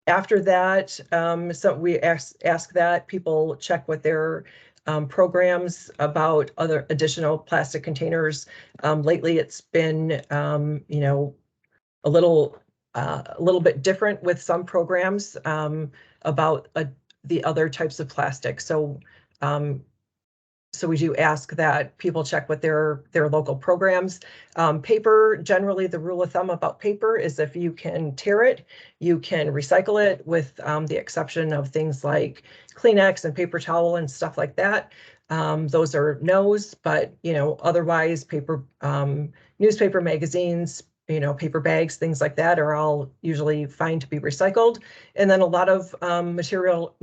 After that, so we ask that people check with their programs about other additional plastic containers. Lately, it's been, you know, a little bit different with some programs about the other types of plastic. So so we do ask that people check with their local programs. Paper, generally the rule of thumb about paper is if you can tear it, you can recycle it, with the exception of things like Kleenex and paper towel and stuff like that. Those are no's, but you know, otherwise paper, newspaper, magazines, you know, paper bags, things like that are all usually fine to be recycled. And then a lot of material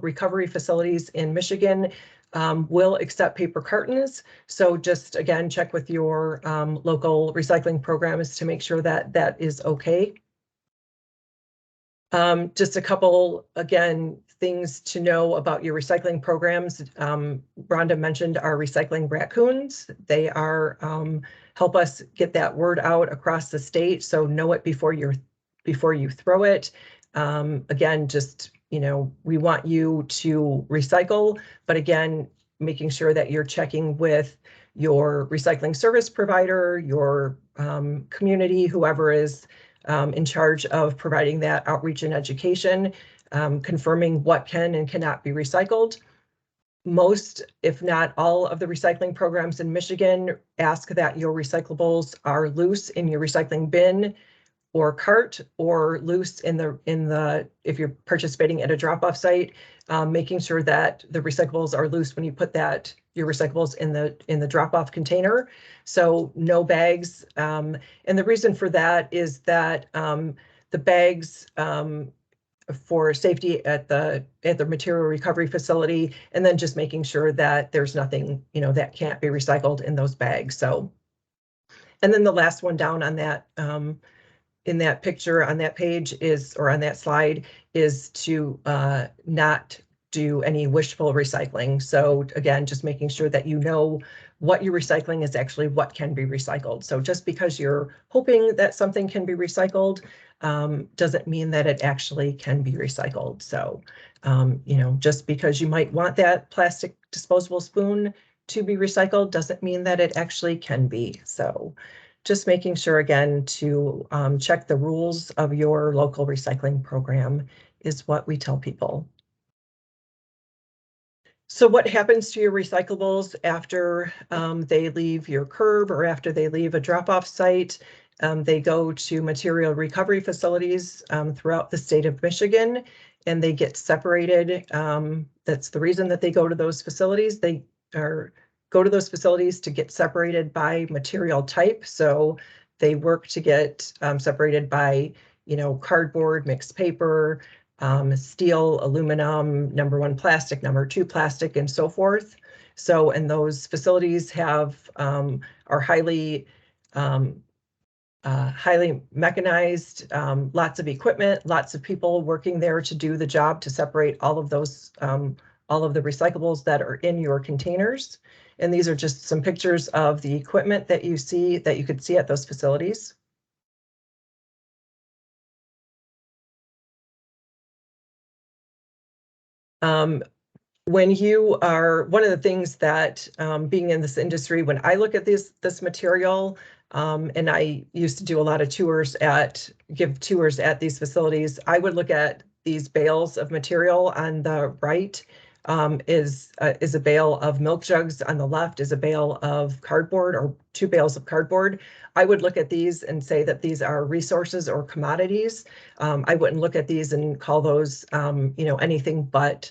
recovery facilities in Michigan will accept paper cartons. So just again, check with your local recycling programs to make sure that that is okay. Just a couple, again, things to know about your recycling programs. Rhonda mentioned our recycling raccoons. They are help us get that word out across the state. So know it before you throw it. Again, just, you know, we want you to recycle, but again, making sure that you're checking with your recycling service provider, your community, whoever is in charge of providing that outreach and education, confirming what can and cannot be recycled. Most, if not all, of the recycling programs in Michigan ask that your recyclables are loose in your recycling bin or cart, or loose in the if you're participating at a drop-off site, making sure that the recyclables are loose when you put your recyclables in the drop-off container. So no bags, and the reason for that is that the bags for safety at the material recovery facility, and then just making sure that there's nothing, you know, that can't be recycled in those bags. So, and then the last one down on that in that picture on that page is, or on that slide, is to not do any wishful recycling. So again, just making sure that you know what you're recycling is actually what can be recycled. So just because you're hoping that something can be recycled doesn't mean that it actually can be recycled. So, you know, just because you might want that plastic disposable spoon to be recycled doesn't mean that it actually can be. So just making sure, again, to check the rules of your local recycling program is what we tell people. So what happens to your recyclables after they leave your curb or after they leave a drop-off site? They go to material recovery facilities throughout the state of Michigan, and they get separated. That's the reason that they go to those facilities. They go to those facilities to get separated by material type. So they work to get separated by, you know, cardboard, mixed paper, steel, aluminum, number one plastic, number two plastic, and so forth. So, and those facilities are highly mechanized, lots of equipment, lots of people working there to do the job to separate all of those, all of the recyclables that are in your containers. And these are just some pictures of the equipment that you could see at those facilities. When you are, one of the things that being in this industry, when I look at this material, and I used to do a lot of give tours at these facilities, I would look at these bales of material. On the right is a bale of milk jugs. On the left is a bale of cardboard, or two bales of cardboard. I would look at these and say that these are resources or commodities. I wouldn't look at these and call those, you know, anything but,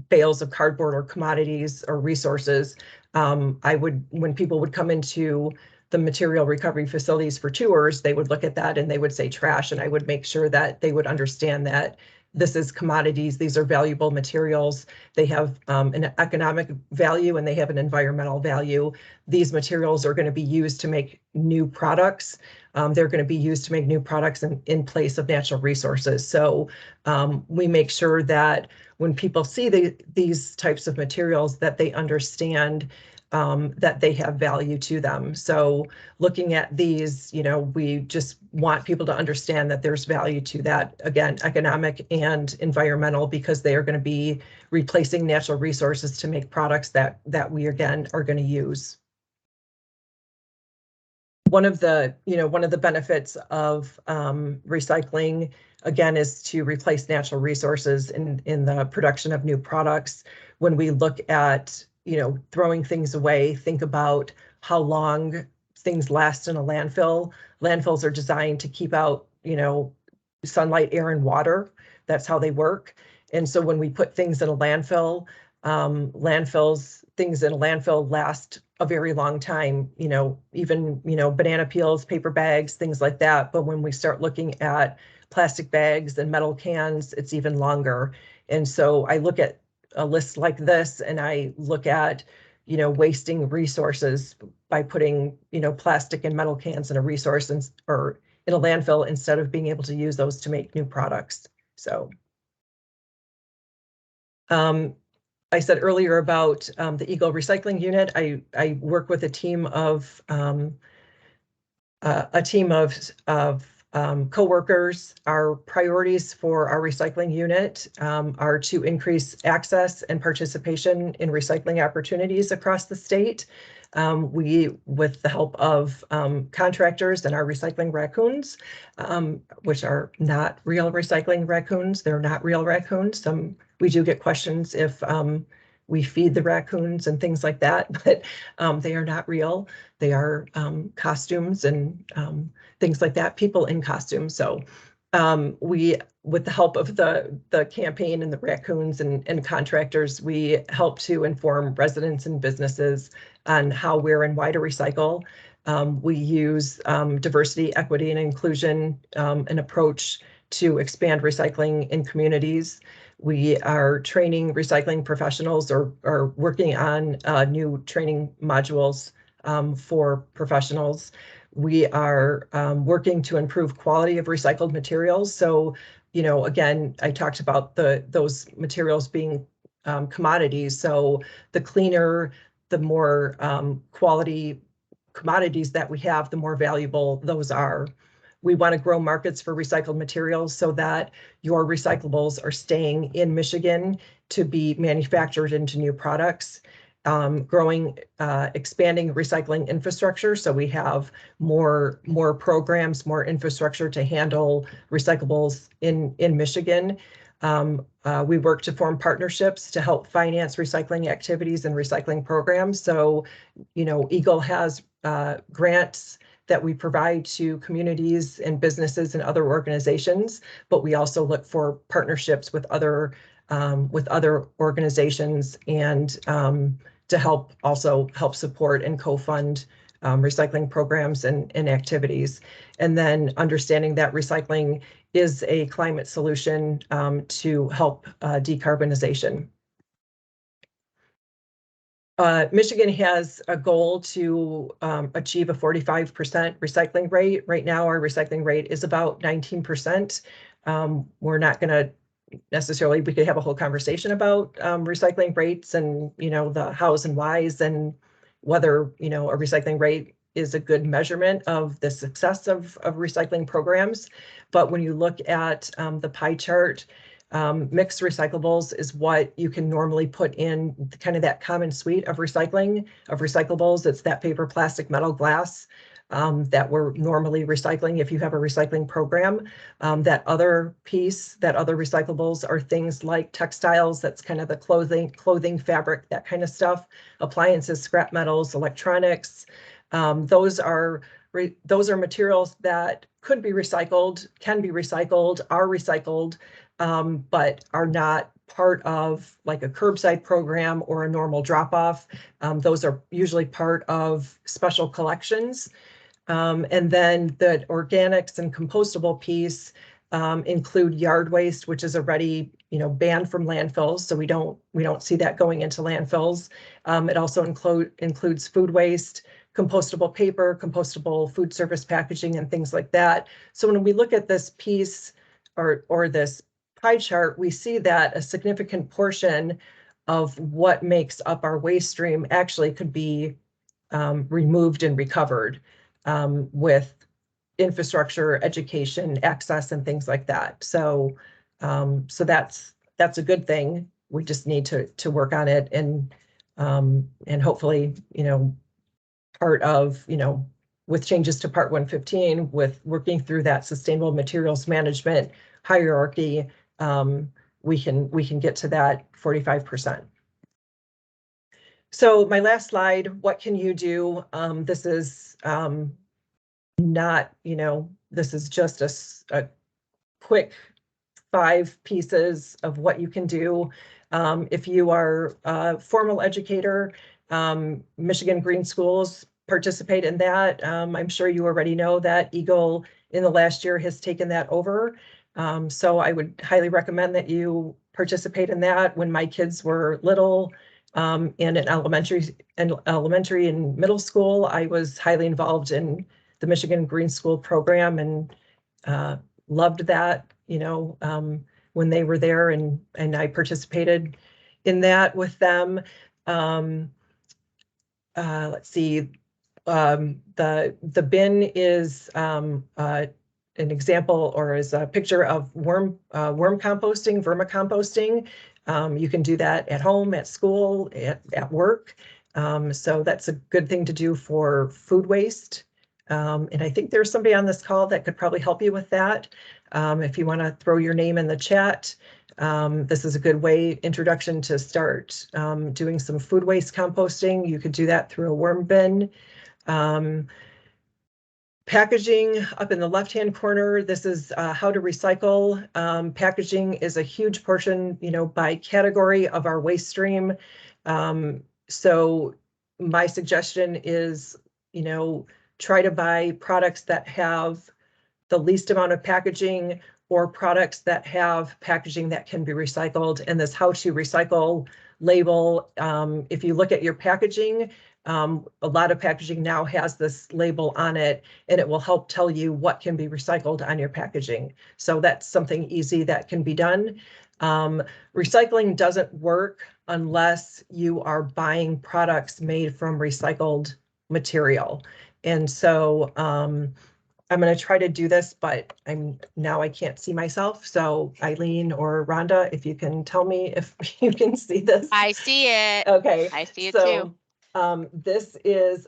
bales of cardboard or commodities or resources, when people would come into the material recovery facilities for tours, they would look at that and they would say trash, and I would make sure that they would understand that this is commodities. These are valuable materials. They have an economic value and they have an environmental value. These materials are going to be used to make new products. They're going to be used to make new products in place of natural resources. So we make sure that when people see these types of materials, that they understand that they have value to them. So looking at these, we just want people to understand that there's value to that, again, economic and environmental, because they are going to be replacing natural resources to make products that we, again, are going to use. One of the benefits of recycling, again, is to replace natural resources in the production of new products. When we look at throwing things away, think about how long things last in a landfill. Landfills are designed to keep out, sunlight, air, and water. That's how they work. And so when we put things in a landfill, things in a landfill last a very long time, even, banana peels, paper bags, things like that. But when we start looking at plastic bags and metal cans, it's even longer. And so I look at a list like this and I look at, wasting resources by putting, plastic and metal cans in a resource or in a landfill instead of being able to use those to make new products. So I said earlier about the EGLE Recycling Unit. I work with a team of co-workers. Our priorities for our recycling unit are to increase access and participation in recycling opportunities across the state. We, with the help of contractors and our recycling raccoons, which are not real recycling raccoons, they're not real raccoons. We do get questions if we feed the raccoons and things like that, but they are not real. They are costumes and things like that, people in costumes. So we, with the help of the campaign and the raccoons and contractors, we help to inform residents and businesses on how, where, and why to recycle. We use diversity, equity, and inclusion, an approach to expand recycling in communities. We are training recycling professionals or working on new training modules for professionals. We are working to improve quality of recycled materials. So, again, I talked about those materials being commodities. So the cleaner, the more quality commodities that we have, the more valuable those are. We want to grow markets for recycled materials so that your recyclables are staying in Michigan to be manufactured into new products. Expanding recycling infrastructure, so we have more programs, more infrastructure to handle recyclables in Michigan. We work to form partnerships to help finance recycling activities and recycling programs. So, EGLE has grants that we provide to communities and businesses and other organizations, but we also look for partnerships with other organizations and to help support and co-fund recycling programs and activities. And then understanding that recycling is a climate solution to help decarbonization. Michigan has a goal to achieve a 45% recycling rate. Right now, our recycling rate is about 19%. We're not going to necessarily, we could have a whole conversation about recycling rates and, the hows and whys and whether, a recycling rate is a good measurement of the success of recycling programs. But when you look at the pie chart, mixed recyclables is what you can normally put in kind of that common suite of recyclables. It's that paper, plastic, metal, glass that we're normally recycling if you have a recycling program. That other recyclables are things like textiles, that's kind of the clothing, fabric, that kind of stuff, appliances, scrap metals, electronics. Those are materials that could be recycled, can be recycled, are recycled, but are not part of like a curbside program or a normal drop-off. Those are usually part of special collections. And then the organics and compostable piece include yard waste, which is already, banned from landfills. So we don't see that going into landfills. It also includes food waste, compostable paper, compostable food service packaging, and things like that. So when we look at this piece or this pie chart, we see that a significant portion of what makes up our waste stream actually could be removed and recovered with infrastructure, education, access, and things like that. So that's a good thing. We just need to work on it, and hopefully, part of, with changes to Part 115, with working through that sustainable materials management hierarchy, we can get to that 45%. So my last slide, what can you do? This is not, this is just a quick 5 pieces of what you can do. If you are a formal educator, Michigan Green Schools participate in that. I'm sure you already know that EGLE in the last year has taken that over. So I would highly recommend that you participate in that. When my kids were little, and in elementary and middle school, I was highly involved in the Michigan Green School program, and loved that, when they were there, and I participated in that with them. Let's see, the bin is an example, or is a picture of worm composting, vermicomposting. You can do that at home, at school, at work. So that's a good thing to do for food waste. And I think there's somebody on this call that could probably help you with that. If you want to throw your name in the chat, this is a good introduction to start doing some food waste composting. You could do that through a worm bin. Packaging up in the left-hand corner, this is how to recycle. Packaging is a huge portion, by category of our waste stream. So my suggestion is, try to buy products that have the least amount of packaging, or products that have packaging that can be recycled. And this how to recycle label, if you look at your packaging, a lot of packaging now has this label on it, and it will help tell you what can be recycled on your packaging. So that's something easy that can be done. Recycling doesn't work unless you are buying products made from recycled material. And so I'm going to try to do this, but I can't see myself. So Eileen or Rhonda, if you can tell me if you can see this. I see it. Okay. I see it too. This is,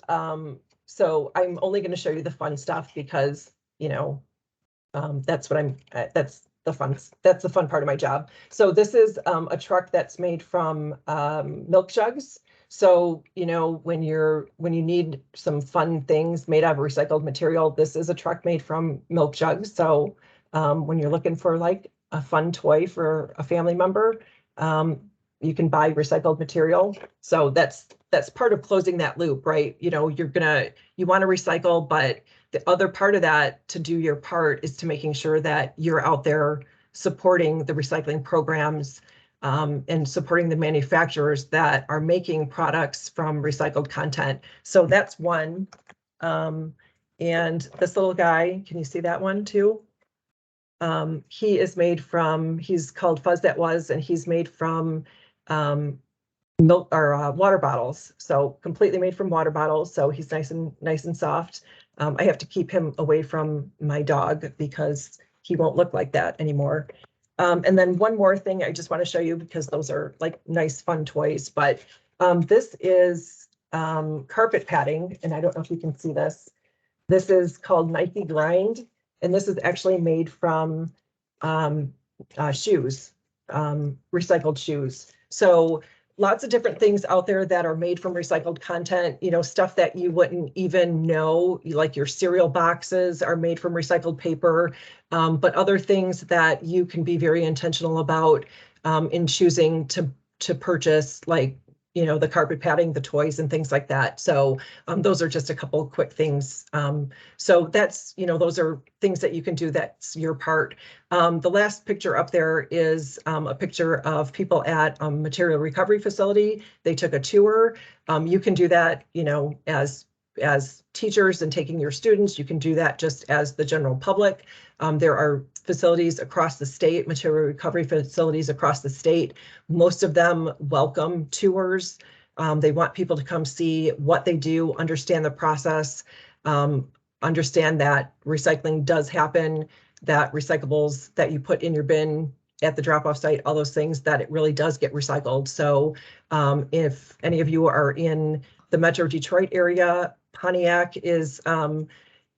so I'm only going to show you the fun stuff because, that's what that's the fun part of my job. So this is a truck that's made from milk jugs. So, when you need some fun things made out of recycled material, this is a truck made from milk jugs. So when you're looking for like a fun toy for a family member, you can buy recycled material. So that's part of closing that loop, right? You want to recycle, but the other part of that, to do your part, is to making sure that you're out there supporting the recycling programs, and supporting the manufacturers that are making products from recycled content. So that's one. And this little guy, can you see that one too? He is made from, he's called Fuzz That Was, and he's made from milk or water bottles. So completely made from water bottles. So he's nice and soft. I have to keep him away from my dog because he won't look like that anymore. And then one more thing I just want to show you, because those are like nice, fun toys, but this is carpet padding, and I don't know if you can see this. This is called Nike Grind, and this is actually made from shoes, recycled shoes. So lots of different things out there that are made from recycled content, stuff that you wouldn't even know, like your cereal boxes are made from recycled paper, but other things that you can be very intentional about in choosing to purchase, like, you know, the carpet padding, the toys and things like that. So those are just a couple of quick things. So that's, you know, those are things that you can do. That's your part. The last picture up there is a picture of people at a material recovery facility. They took a tour. You can do that, you know, as teachers and taking your students. You can do that just as the general public. There are facilities across the state, material recovery facilities across the state. Most of them welcome tours. They want people to come see what they do, understand the process, understand that recycling does happen, that recyclables that you put in your bin at the drop-off site, all those things, that it really does get recycled. So if any of you are in the Metro Detroit area, Pontiac is going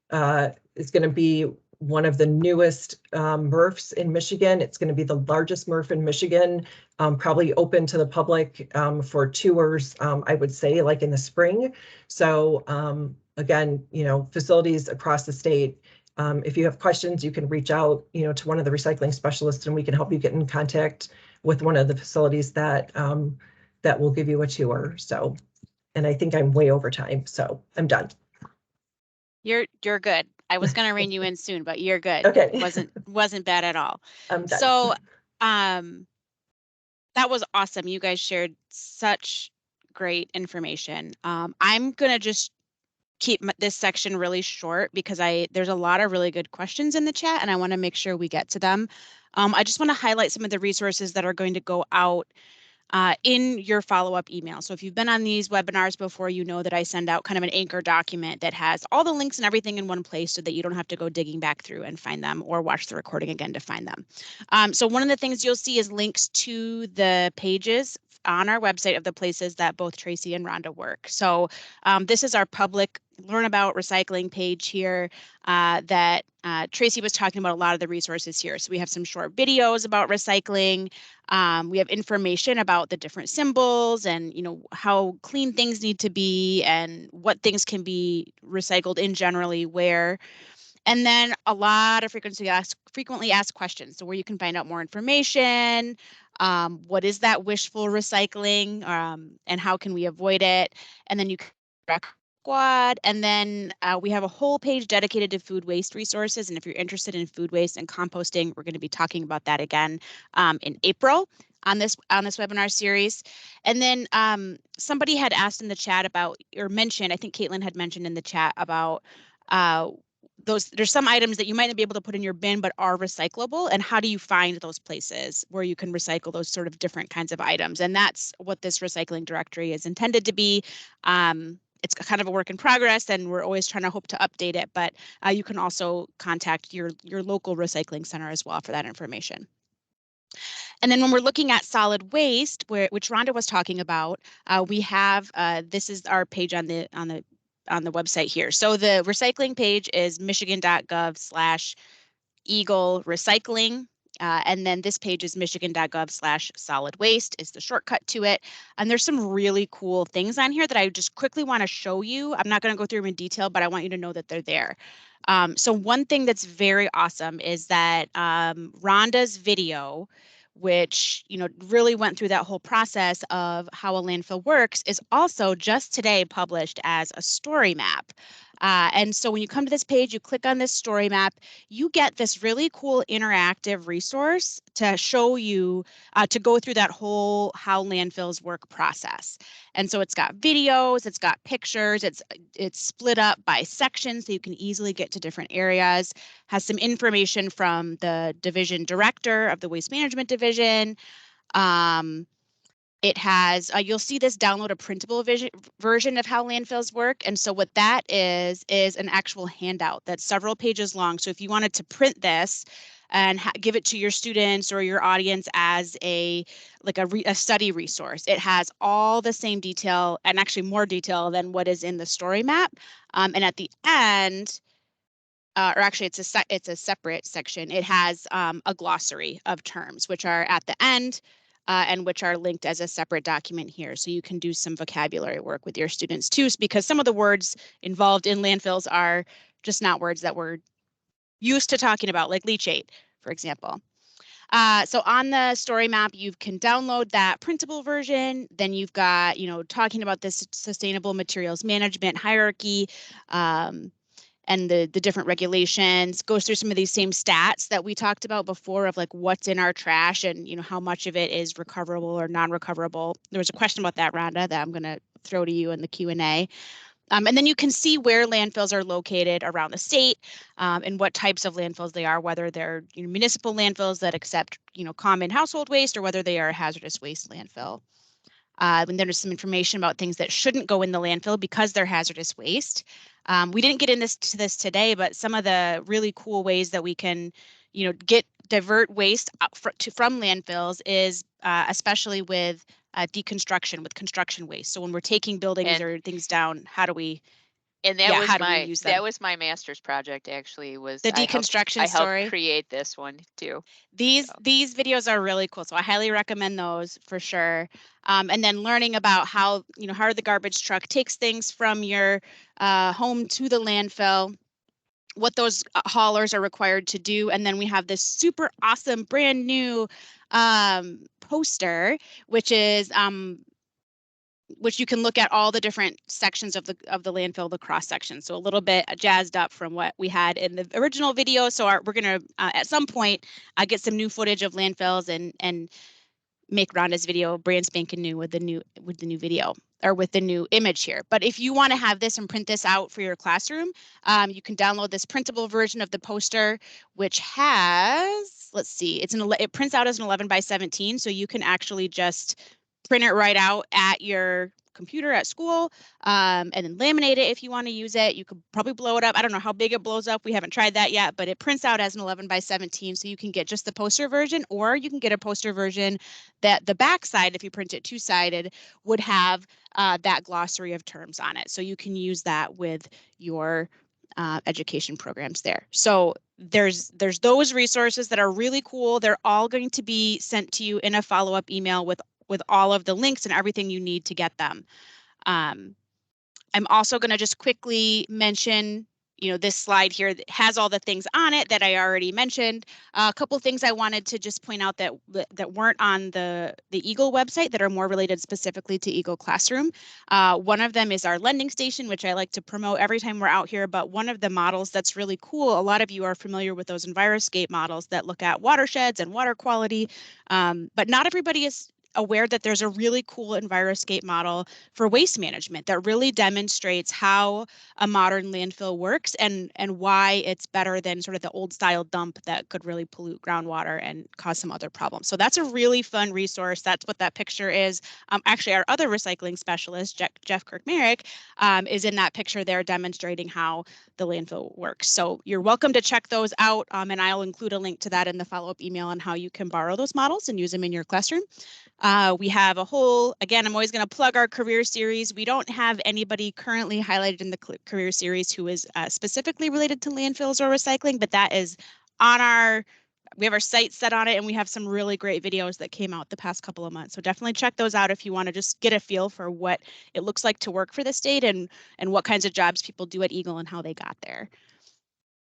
to be one of the newest MRFs in Michigan. It's going to be the largest MRF in Michigan, probably open to the public for tours, I would say, like in the spring. So again, you know, facilities across the state. If you have questions, you can reach out, you know, to one of the recycling specialists, and we can help you get in contact with one of the facilities that that will give you a tour. So, and I think I'm way over time, so I'm done. You're good. I was going to rein you in soon, but you're good. Okay. Wasn't bad at all. I'm done. So that was awesome. You guys shared such great information. I'm going to just keep this section really short because there's a lot of really good questions in the chat and I want to make sure we get to them. I just want to highlight some of the resources that are going to go out in your follow-up email. So if you've been on these webinars before, you know that I send out kind of an anchor document that has all the links and everything in one place so that you don't have to go digging back through and find them or watch the recording again to find them. So one of the things you'll see is links to the pages on our website of the places that both Tracy and Rhonda work. So this is our public Learn About Recycling page here that Tracy was talking about a lot of the resources here. So we have some short videos about recycling. We have information about the different symbols and, you know, how clean things need to be and what things can be recycled in generally where. And then a lot of frequently asked questions. So where you can find out more information, what is that wishful recycling, and how can we avoid it? And then you can squad. And then we have a whole page dedicated to food waste resources. And if you're interested in food waste and composting, we're going to be talking about that again in April on this webinar series. And then somebody had asked in the chat about, or mentioned, I think Caitlin had mentioned in the chat about there's some items that you might not be able to put in your bin but are recyclable, and how do you find those places where you can recycle those sort of different kinds of items? And that's what this recycling directory is intended to be. It's kind of a work in progress and we're always trying to hope to update it, but you can also contact your local recycling center as well for that information. And then when we're looking at solid waste, which Rhonda was talking about, we have this is our page on the website here. So the recycling page is michigan.gov/EGLE recycling. And then this page is michigan.gov/solid waste is the shortcut to it. And there's some really cool things on here that I just quickly want to show you. I'm not going to go through them in detail, but I want you to know that they're there. So one thing that's very awesome is that Rhonda's video, which, you know, really went through that whole process of how a landfill works, is also just today published as a story map. And so when you come to this page, you click on this story map, you get this really cool interactive resource to show you, to go through that whole how landfills work process. And so it's got videos, it's got pictures, it's split up by sections so you can easily get to different areas, has some information from the division director of the Waste Management Division. It has, you'll see this download a printable version of how landfills work. And so what that is an actual handout that's several pages long. So if you wanted to print this and give it to your students or your audience as a study resource, it has all the same detail and actually more detail than what is in the story map. And at the end, or actually it's a separate section, it has a glossary of terms, which are at the end, and which are linked as a separate document here. So you can do some vocabulary work with your students too, because some of the words involved in landfills are just not words that we're used to talking about, like leachate, for example. So on the story map, you can download that printable version. Then you've got, talking about this sustainable materials management hierarchy, and the different regulations, goes through some of these same stats that we talked about before of like what's in our trash and how much of it is recoverable or non-recoverable. There was a question about that, Rhonda, that I'm going to throw to you in the Q&A. And then you can see where landfills are located around the state, and what types of landfills they are, whether they're municipal landfills that accept common household waste, or whether they are a hazardous waste landfill. And there's some information about things that shouldn't go in the landfill because they're hazardous waste. We didn't get into this today, but some of the really cool ways that we can, divert waste from landfills is especially with deconstruction, with construction waste. So when we're taking buildings or things down, how do we? And that was how do we use them? That was my master's project, actually, was the deconstruction I story. helped create this one too. These videos are really cool, so I highly recommend those for sure. And then learning about how how the garbage truck takes things from your home to the landfill, what those haulers are required to do. And then we have this super awesome brand new poster, which is which you can look at all the different sections of the landfill, the cross section. So a little bit jazzed up from what we had in the original video. So we're going to at some point get some new footage of landfills and make Rhonda's video brand spanking new with the new video, or with the new image here. But if you want to have this and print this out for your classroom, you can download this printable version of the poster, which has, let's see, it prints out as an 11 by 17. So you can actually just print it right out at your computer at school, and then laminate it if you want to use it. You could probably blow it up. I don't know how big it blows up. We haven't tried that yet, but it prints out as an 11 by 17. So you can get just the poster version, or you can get a poster version that the back side, if you print it two-sided, would have that glossary of terms on it. So you can use that with your education programs there. So there's those resources that are really cool. They're all going to be sent to you in a follow-up email with all of the links and everything you need to get them. I'm also going to just quickly mention, this slide here that has all the things on it that I already mentioned. A couple of things I wanted to just point out that weren't on the EGLE website that are more related specifically to EGLE Classroom. One of them is our lending station, which I like to promote every time we're out here. But one of the models that's really cool, a lot of you are familiar with those EnviroScape models that look at watersheds and water quality, but not everybody is aware that there's a really cool EnviroScape model for waste management that really demonstrates how a modern landfill works and why it's better than sort of the old style dump that could really pollute groundwater and cause some other problems. So that's a really fun resource. That's what that picture is. Actually, our other recycling specialist, Jeff Kirkmerrick, is in that picture there demonstrating how the landfill works. So you're welcome to check those out, and I'll include a link to that in the follow-up email on how you can borrow those models and use them in your classroom. We have a whole, again, I'm always going to plug our career series. We don't have anybody currently highlighted in the career series who is specifically related to landfills or recycling, but that is on we have our site set on it, and we have some really great videos that came out the past couple of months. So definitely check those out if you want to just get a feel for what it looks like to work for the state and what kinds of jobs people do at EGLE and how they got there.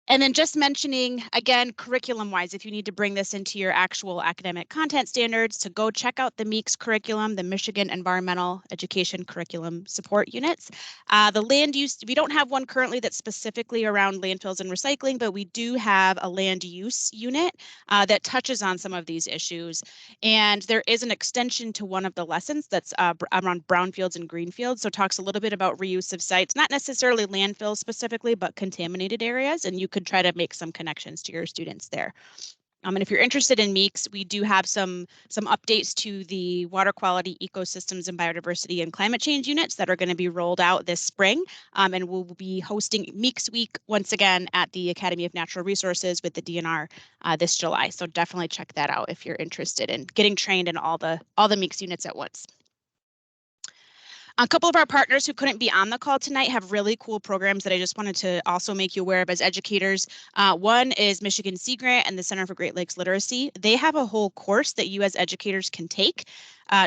And then just mentioning, again, curriculum-wise, if you need to bring this into your actual academic content standards, to go check out the MEECS curriculum, the Michigan Environmental Education Curriculum Support Units. The land use, we don't have one currently that's specifically around landfills and recycling, but we do have a land use unit that touches on some of these issues. And there is an extension to one of the lessons that's around brownfields and greenfields. So it talks a little bit about reuse of sites, not necessarily landfills specifically, but contaminated areas. And you could try to make some connections to your students there. And if you're interested in MEECS, we do have some updates to the water quality, ecosystems, and biodiversity and climate change units that are going to be rolled out this spring. And we'll be hosting MEECS Week once again at the Academy of Natural Resources with the DNR this July. So definitely check that out if you're interested in getting trained in all the MEECS units at once. A couple of our partners who couldn't be on the call tonight have really cool programs that I just wanted to also make you aware of as educators. One is Michigan Sea Grant and the Center for Great Lakes Literacy. They have a whole course that you as educators can take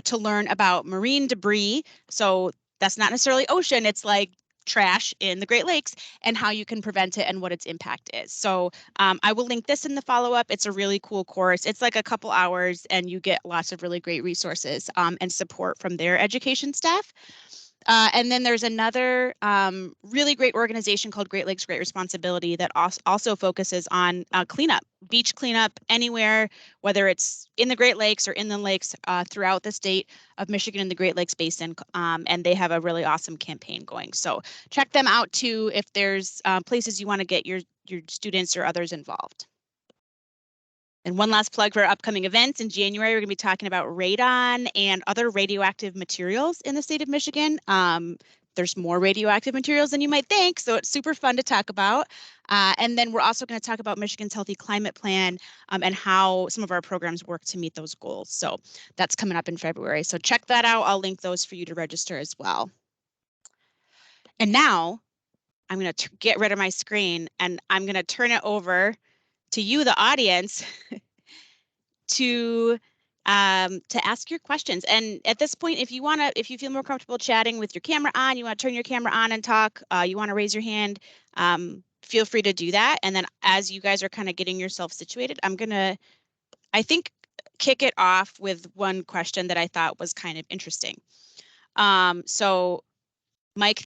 to learn about marine debris. So that's not necessarily ocean, it's like trash in the Great Lakes and how you can prevent it and what its impact is. So I will link this in the follow-up. It's a really cool course. It's like a couple hours and you get lots of really great resources and support from their education staff. And then there's another really great organization called Great Lakes Great Responsibility that also focuses on cleanup, beach cleanup anywhere, whether it's in the Great Lakes or in the lakes throughout the state of Michigan and the Great Lakes Basin. And they have a really awesome campaign going. So check them out too if there's places you want to get your students or others involved. And one last plug for our upcoming events. In January, we're going to be talking about radon and other radioactive materials in the state of Michigan. There's more radioactive materials than you might think, so it's super fun to talk about. And then we're also going to talk about Michigan's Healthy Climate Plan and how some of our programs work to meet those goals. So that's coming up in February. So check that out. I'll link those for you to register as well. And now I'm going to get rid of my screen and I'm going to turn it over to you, the audience, to ask your questions. And at this point, if you feel more comfortable chatting with your camera on, you want to turn your camera on and talk, you want to raise your hand, feel free to do that. And then as you guys are kind of getting yourself situated, I'm gonna, I think, kick it off with one question that I thought was kind of interesting. So Mike,